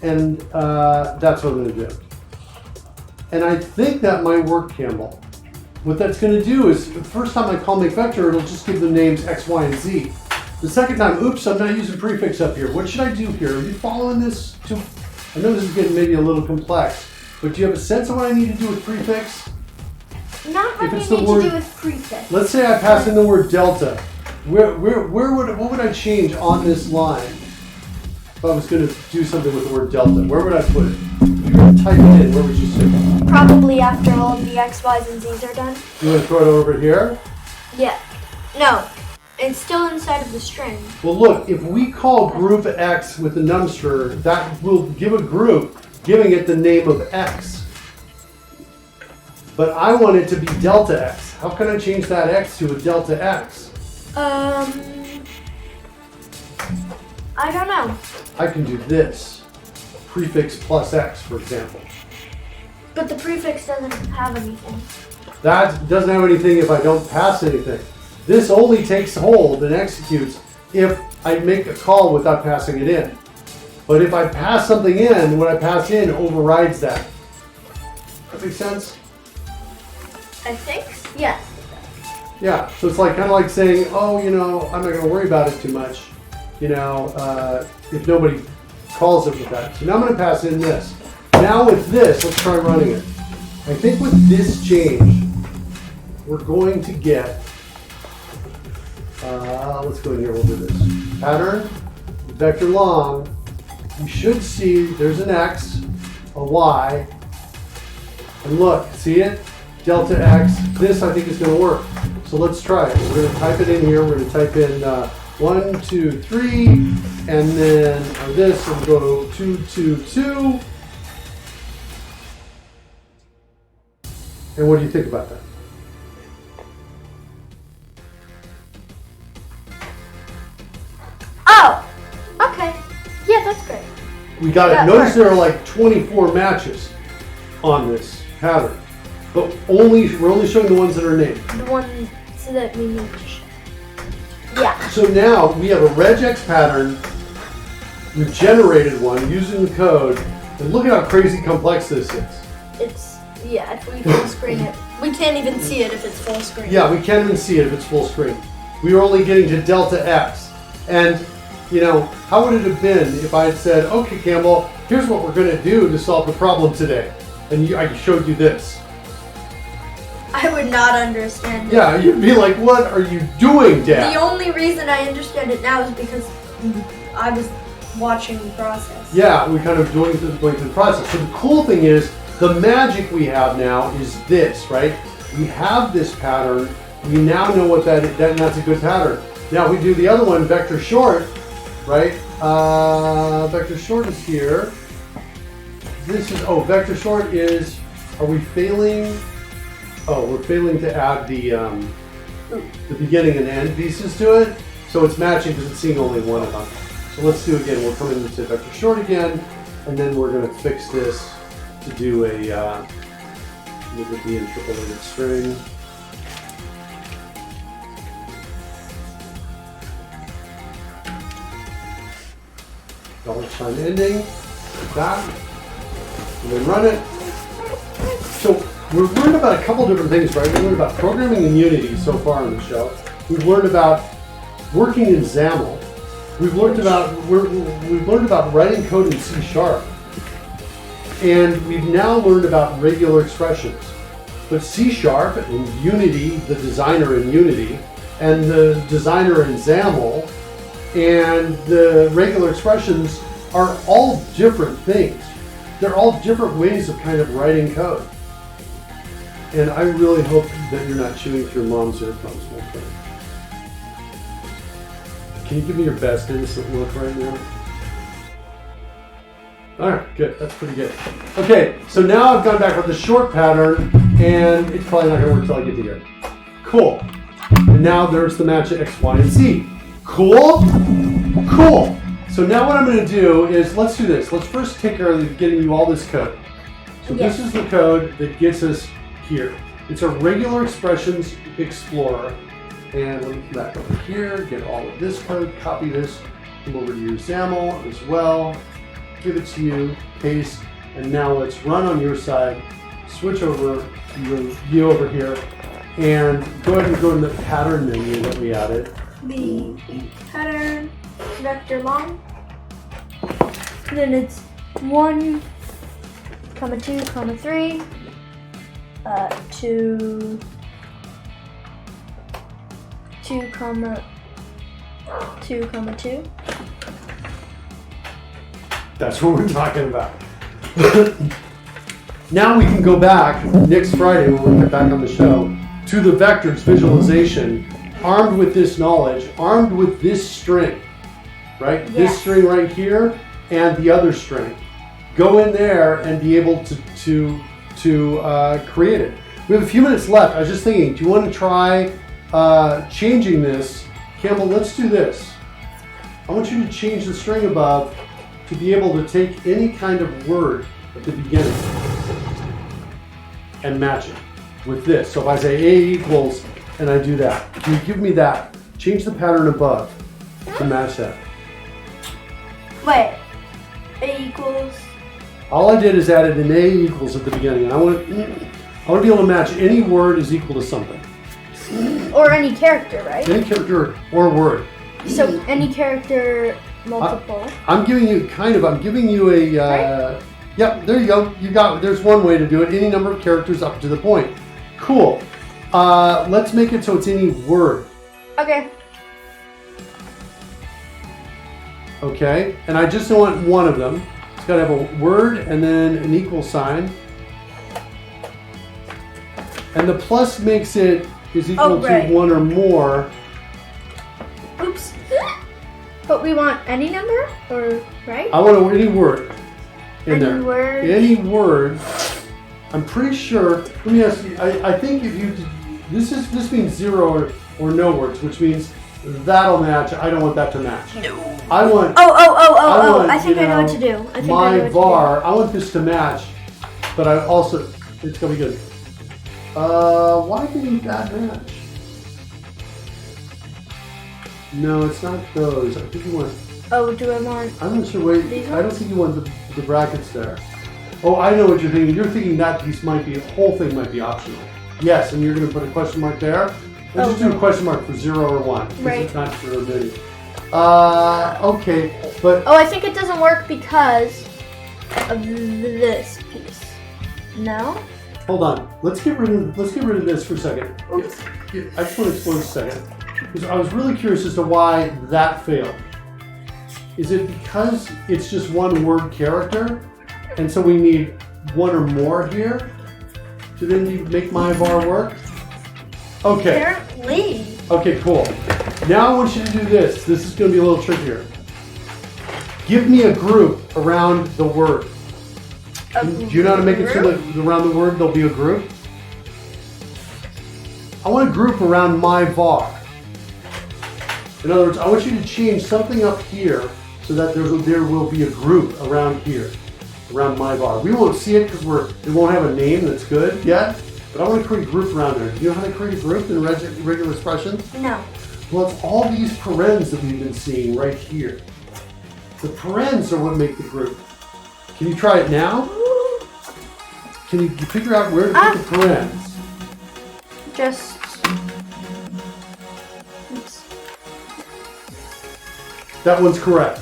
And that's what I'm going to do. And I think that might work, Campbell. What that's going to do is, the first time I call make vector, it'll just give the names X, Y, and Z. The second time, oops, I'm not using prefix up here. What should I do here? Are you following this? I know this is getting maybe a little complex, but do you have a sense of what I need to do with prefix? Not what you need to do with prefix. Let's say I pass in the word delta. What would I change on this line if I was going to do something with the word delta? Where would I put it? If you were to type it in, where would you stick it? Probably after all of the X, Y's, and Z's are done. You want to throw it over here? Yeah. No. It's still inside of the string. Well, look, if we call group X with the numster, that will give a group, giving it the name of X. But I want it to be delta X. How can I change that X to a delta X? I don't know. I can do this. Prefix plus X, for example. But the prefix doesn't have anything. That doesn't have anything if I don't pass anything. This only takes hold and executes if I make a call without passing it in. But if I pass something in, what I pass in overrides that. That make sense? I think? Yes. Yeah, so it's like kind of like saying, oh, you know, I'm not going to worry about it too much, you know, if nobody calls it with that. So now I'm going to pass in this. Now with this, let's try running it. I think with this change, we're going to get, let's go in here, we'll do this. Pattern, vector long, you should see there's an X, a Y, and look, see it? delta X. This I think is going to work. So let's try it. We're going to type it in here. We're going to type in 1, 2, 3, and then this, and go 2, 2, 2. And what do you think about that? Oh, okay. Yeah, that's great. We got it. Notice there are like 24 matches on this pattern, but we're only showing the ones that are named. The ones that we need to show. Yeah. So now we have a regex pattern. We've generated one using the code, and look at how crazy complex this is. It's, yeah, if we full screen it. We can't even see it if it's full screen. Yeah, we can't even see it if it's full screen. We were only getting to delta X. And, you know, how would it have been if I had said, okay, Campbell, here's what we're going to do to solve the problem today. And I showed you this. I would not understand it. Yeah, you'd be like, what are you doing, Dad? The only reason I understand it now is because I was watching the process. Yeah, we kind of going through the process. So the cool thing is, the magic we have now is this, right? We have this pattern. We now know what that is, and that's a good pattern. Now we do the other one, vector short, right? Vector short is here. This is, vector short is, are we failing? Oh, we're failing to add the beginning and end pieces to it. So it's matching because it's seeing only one of them. So let's do it again. We'll come into vector short again, and then we're going to fix this to do a look at the interpolated string. $sign ending, like that, and then run it. So we've learned about a couple different things, right? We've learned about programming in Unity so far on the show. We've learned about working in XAML. We've learned about writing code in C#. And we've now learned about regular expressions. But C# and Unity, the designer in Unity, and the designer in XAML, and the regular expressions are all different things. They're all different ways of kind of writing code. And I really hope that you're not chewing through mom's earphones, my friend. Can you give me your best innocent look right now? Alright, good. That's pretty good. Okay, so now I've gone back with the short pattern, and it's probably not going to work until I get to here. Cool. And now there's the match of X, Y, and Z. Cool? Cool. So now what I'm going to do is, let's do this. Let's first take care of getting you all this code. So this is the code that gets us here. It's a regular expressions explorer. And let me come back over here, get all of this code, copy this, come over to your XAML as well, give it to you, paste, and now let's run on your side, switch over to your view over here, and go ahead and go to the pattern menu that we added. The pattern vector long, and then it's 1, 2, 3, 2, 2, 2. That's what we're talking about. Now we can go back next Friday when we get back on the show to the vectors visualization, armed with this knowledge, armed with this string, right? Yes. This string right here and the other string. Go in there and be able to create it. We have a few minutes left. I was just thinking, do you want to try changing this? Campbell, let's do this. I want you to change the string above to be able to take any kind of word at the beginning and match it with this. So if I say A equals, and I do that, can you give me that? Change the pattern above to match that. Wait, A equals? All I did is added an A equals at the beginning. And I want to be able to match any word is equal to something. Or any character, right? Any character or word. So any character multiple. I'm giving you a, Right? Yep, there you go. There's one way to do it. Any number of characters up to the point. Cool. Let's make it so it's any word. Okay. Okay, and I just want one of them. It's got to have a word and then an equal sign. And the plus makes it is equal right. to 1 or more. Oops. But we want any number, or right? I want any word in there. Any word. Any word. I'm pretty sure. Let me ask you. I think if you this means 0 or no words, which means that'll match. I don't want that to match. No. I want. Oh! I think I know what to do. I think my I know what var. to do. I want this to match, but I also it's gonna be good. Why didn't that match? No, it's not those. I think you want. Oh, do I want? I'm not sure. Wait, I don't think you want the brackets there. Oh, I know what you're thinking. You're thinking that piece might be, the whole thing might be optional. Yes, and you're going to put a question mark there. We'll just do a question mark for 0 or 1. Right. It's not for a million. Okay, but. Oh, I think it doesn't work because of this piece. No. Hold on. Let's get rid of this for a second. I just want to explore this a second. Because I was really curious as to why that failed. Is it because it's just one word character? And so we need 1 or more here to then make my var work? Okay. Apparently. Okay, cool. Now I want you to do this. This is going to be a little trickier. Give me a group around the word. Do you know how to make it so that around the word there'll be a group? I want a group around my var. In other words, I want you to change something up here so that there will be a group around here, around my var. We won't see it because it won't have a name that's good yet, but I want to create a group around there. Do you know how to create a group in regular expressions? No. Well, it's all these parens that we've been seeing right here. The parens are what make the group. Can you try it now? Can you figure out where to put the parens? Just. Oops. That one's correct.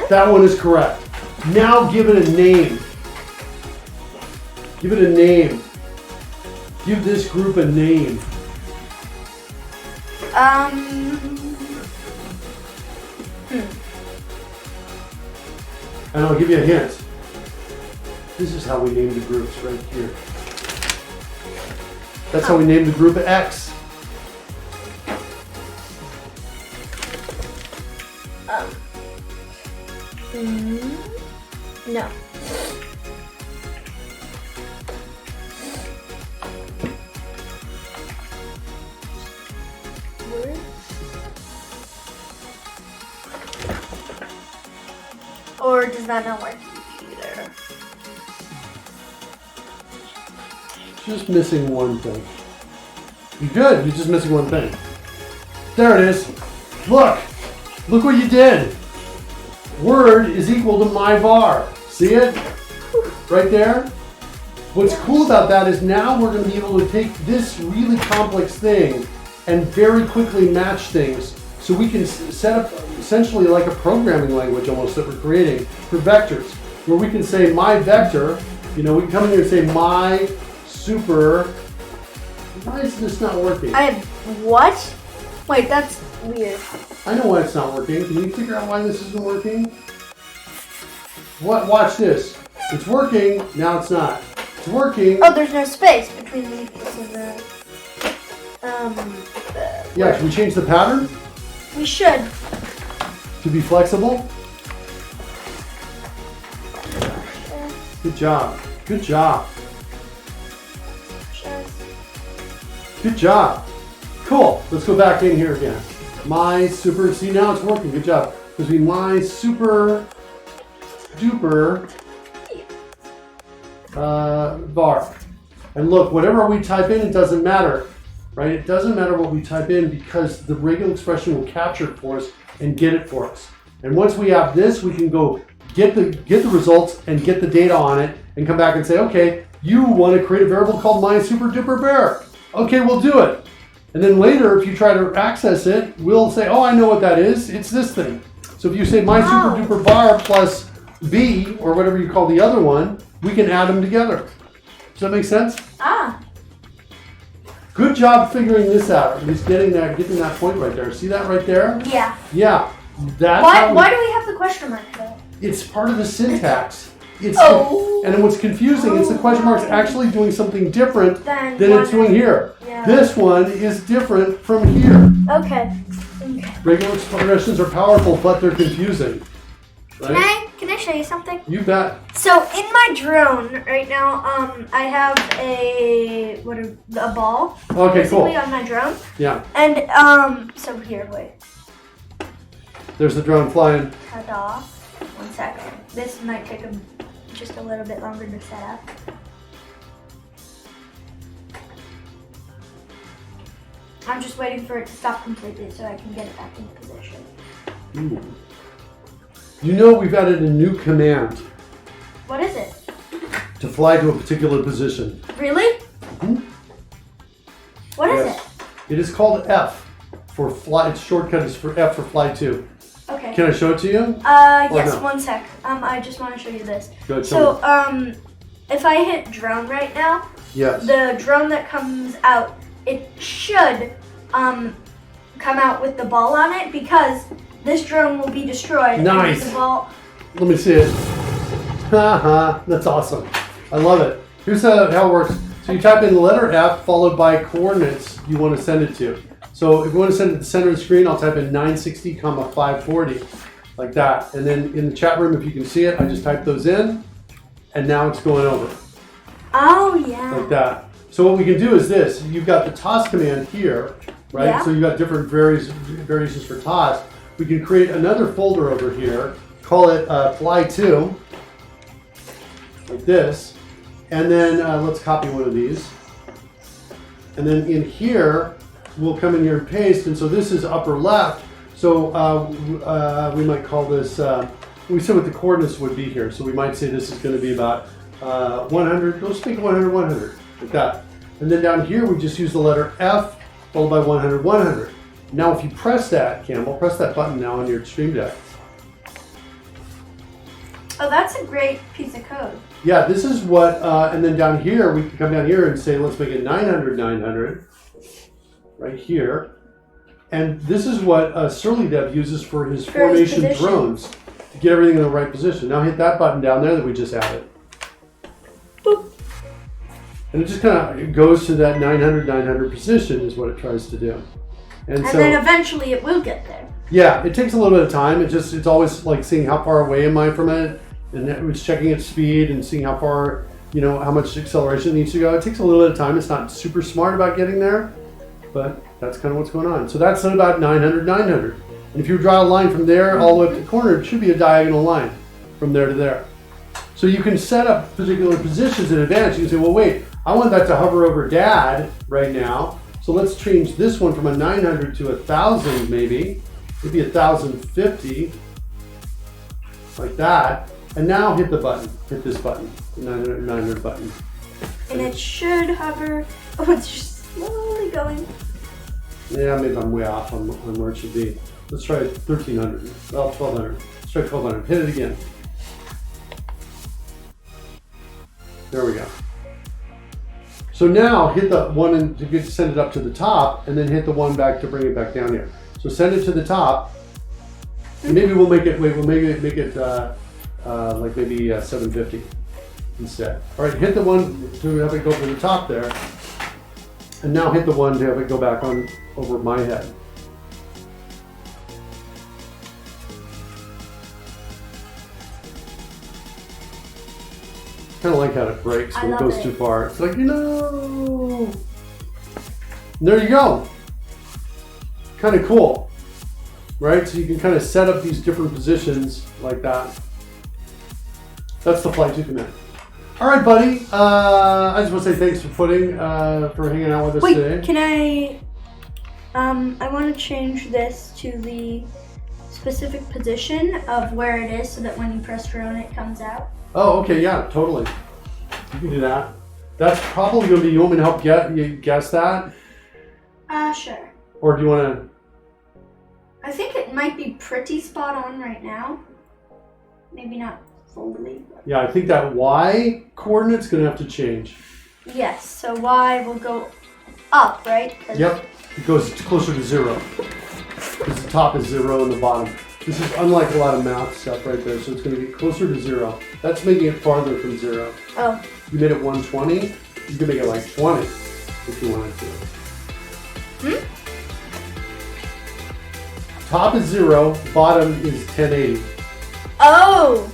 That one is correct. Now give it a name. Give it a name. Give this group a name. And I'll give you a hint. This is how we name the groups right here. That's how we name the group X. No. Or does that not work either? Just missing one thing. You're good. You're just missing one thing. There it is. Look. Look what you did. Word is equal to my var. See it? Right there? What's cool about that is now we're going to be able to take this really complex thing and very quickly match things. So we can set up essentially like a programming language almost that we're creating for vectors, where we can say my vector, we can come in here and say my super. Why is this not working? I have what? Wait, that's weird. I know why it's not working. Can you figure out why this isn't working? What? Watch this. It's working. Now it's not. It's working. Oh, there's no space between the equals and the. Yeah. Should we change the pattern? We should. To be flexible. Good job. Good job. Good job. Cool. Let's go back in here again. My super. See, now it's working. Good job. Because we my super duper var. And look, whatever we type in, it doesn't matter, right? It doesn't matter what we type in because the regular expression will capture it for us and get it for us. And once we have this, we can go get the results and get the data on it and come back and say, okay, you want to create a variable called my super duper bear. Okay, we'll do it. And then later, if you try to access it, we'll say, oh, I know what that is. It's this thing. So if you say my super duper var plus b, or whatever you call the other one, we can add them together. Does that make sense? Good job figuring this out. At least getting that point right there. See that right there? Yeah. Yeah. Why do we have the question mark though? It's part of the syntax. And then what's confusing is the question mark's actually doing something different than it's doing here. Yeah. This one is different from here. Okay. Regular expressions are powerful, but they're confusing. Right? Can I show you something? You bet. So in my drone right now, I have a ball. Okay, cool. On my drone. Yeah. And so here, wait. There's the drone flying. Ta-da. 1 second. This might take just a little bit longer to set up. I'm just waiting for it to stop completely so I can get it back in position. Ooh. You know we've added a new command. What is it? To fly to a particular position. Really? Mm-hmm. What is it? It is called F for fly. Its shortcut is for F for fly to. Okay. Can I show it to you? Yes, no? 1 sec. I just want to show you this. Go ahead, so, if I hit drone right now, yes. The drone that comes out, it should come out with the ball on it because this drone will be destroyed. Nice. The ball. Let me see it. Haha, that's awesome. I love it. Here's how it works. So you type in the letter F followed by coordinates you want to send it to. So if you want to send it to the center of the screen, I'll type in 960, 540, like that. And then in the chat room, if you can see it, I just type those in, and now it's going over. Oh, yeah. Like that. So what we can do is this. You've got the toss command here, right? Yeah. So you've got different variations for toss. We can create another folder over here, call it fly to, like this. And then let's copy one of these. And then in here, we'll come in here and paste. And so this is upper left. So we might call this, we said what the coordinates would be here. So we might say this is going to be about 100, let's make 100, 100, like that. And then down here, we just use the letter F followed by 100, 100. Now if you press that, Campbell, press that button now on your Stream Deck. Oh, that's a great piece of code. Yeah, this is what, and then down here, we can come down here and say, let's make it 900, 900, right here. And this is what SurlyDev uses for his formation drones to get everything in the right position. Now hit that button down there that we just added. Boop. And it just kind of goes to that 900, 900 position is what it tries to do. And so, then eventually it will get there. Yeah, it takes a little bit of time. It's always like seeing how far away am I from it, and it's checking its speed and seeing how far, how much acceleration it needs to go. It takes a little bit of time. It's not super smart about getting there, but that's kind of what's going on. So that's at about 900, 900. And if you draw a line from there all the way up to the corner, it should be a diagonal line from there to there. So you can set up particular positions in advance. You can say, well, wait, I want that to hover over Dad right now. So let's change this one from a 900 to 1,000 maybe 1,050, like that. And now hit the button, hit this button, the 900 button. And it should hover, oh, it's just slowly going. Yeah, maybe I'm way off on where it should be. Let's try 1,300, well, 1,200. Let's try 1,200, hit it again. There we go. So now hit the one and to send it up to the top, and then hit the one back to bring it back down here. So send it to the top, and maybe we'll make it. Wait, we'll make it like maybe 750 instead. All right, hit the one to have it go to the top there, and now hit the one to have it go back on over my head. Kind of like how it breaks when it goes too far. It's like, no. There you go. Kind of cool, right? So you can kind of set up these different positions like that. That's the fly to command. All right, buddy. I just want to say thanks for hanging out with us today. Wait, can I want to change this to the specific position of where it is so that when you press drone, it comes out. Oh, okay, yeah, totally. You can do that. That's probably going to be, you want me to help guess that? Sure. Or do you want to? I think it might be pretty spot on right now. Maybe not fully. Yeah, I think that Y coordinate's going to have to change. Yes, so Y will go up, right? Yep, it goes closer to 0. Because the top is 0 and the bottom. This is unlike a lot of math stuff right there, so it's going to get closer to 0. That's making it farther from 0. Oh. You made it 120. You can make it like 20 if you wanted to. Top is 0, bottom is 1080. Oh,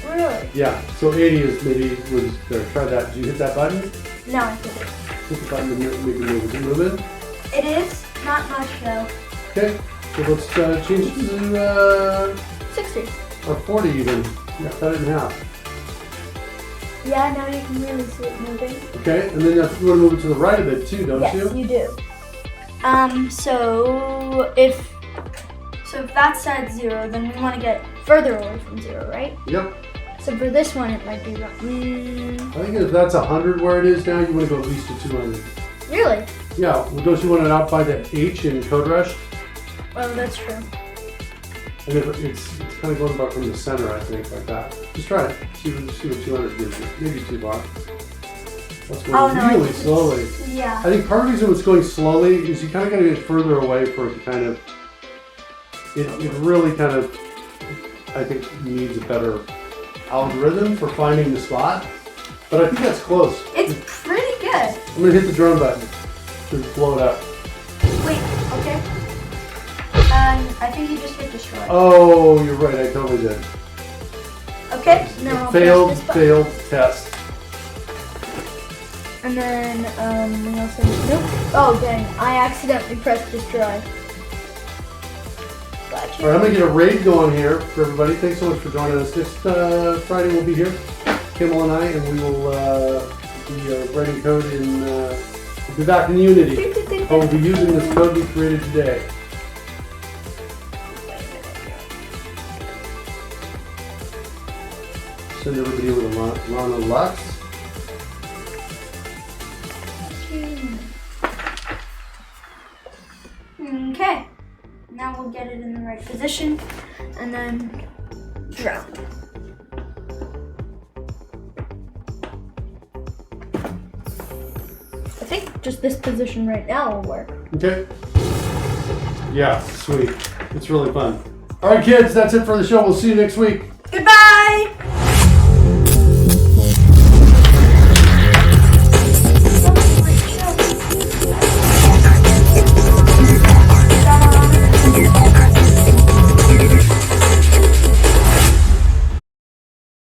really? Yeah, so 80 is maybe was there. Try that. Did you hit that button? No, I didn't. Hit the button to make it move. Is it moving? It is not much though. Okay, so let's change it to 60 or 40 even. Yeah, cut it in half. Yeah, now you can really see it moving. Okay, and then you want to move it to the right a bit too, don't you? Yes, you do. So if that side's 0, then we want to get further away from 0, right? Yep. So for this one, it might be wrong. I think if that's 100 where it is now, you want to go at least to 200. Really? Yeah, well, don't you want it out by the H in Code Rush? Oh, that's true. And if it's kind of going about from the center, I think, like that. Just try it. See what 200 gives you. Maybe 2 blocks. That's going really slowly. Yeah. I think part of the reason it's going slowly is you kind of got to get further away for it to kind of. It really kind of, I think, needs a better algorithm for finding the spot. But I think that's close. It's pretty good. I'm going to hit the drone button to blow it up. Wait, okay. I think you just hit destroy. Oh, you're right. I totally did. Okay, now I'll failed press this button. test. And then, we also, nope. Oh, dang, I accidentally pressed destroy. Gotcha. All right, I'm going to get a raid going here for everybody. Thanks so much for joining us. Next Friday we'll be here, Kimmel and I, and we will be writing code in, we'll be back in Unity. But we'll be using this code we created today. Send everybody with a Lana Lux. Okay, now we'll get it in the right position, and then drop. I think just this position right now will work. Okay. Yeah, sweet. It's really fun. All right, kids, that's it for the show. We'll see you next week. Goodbye!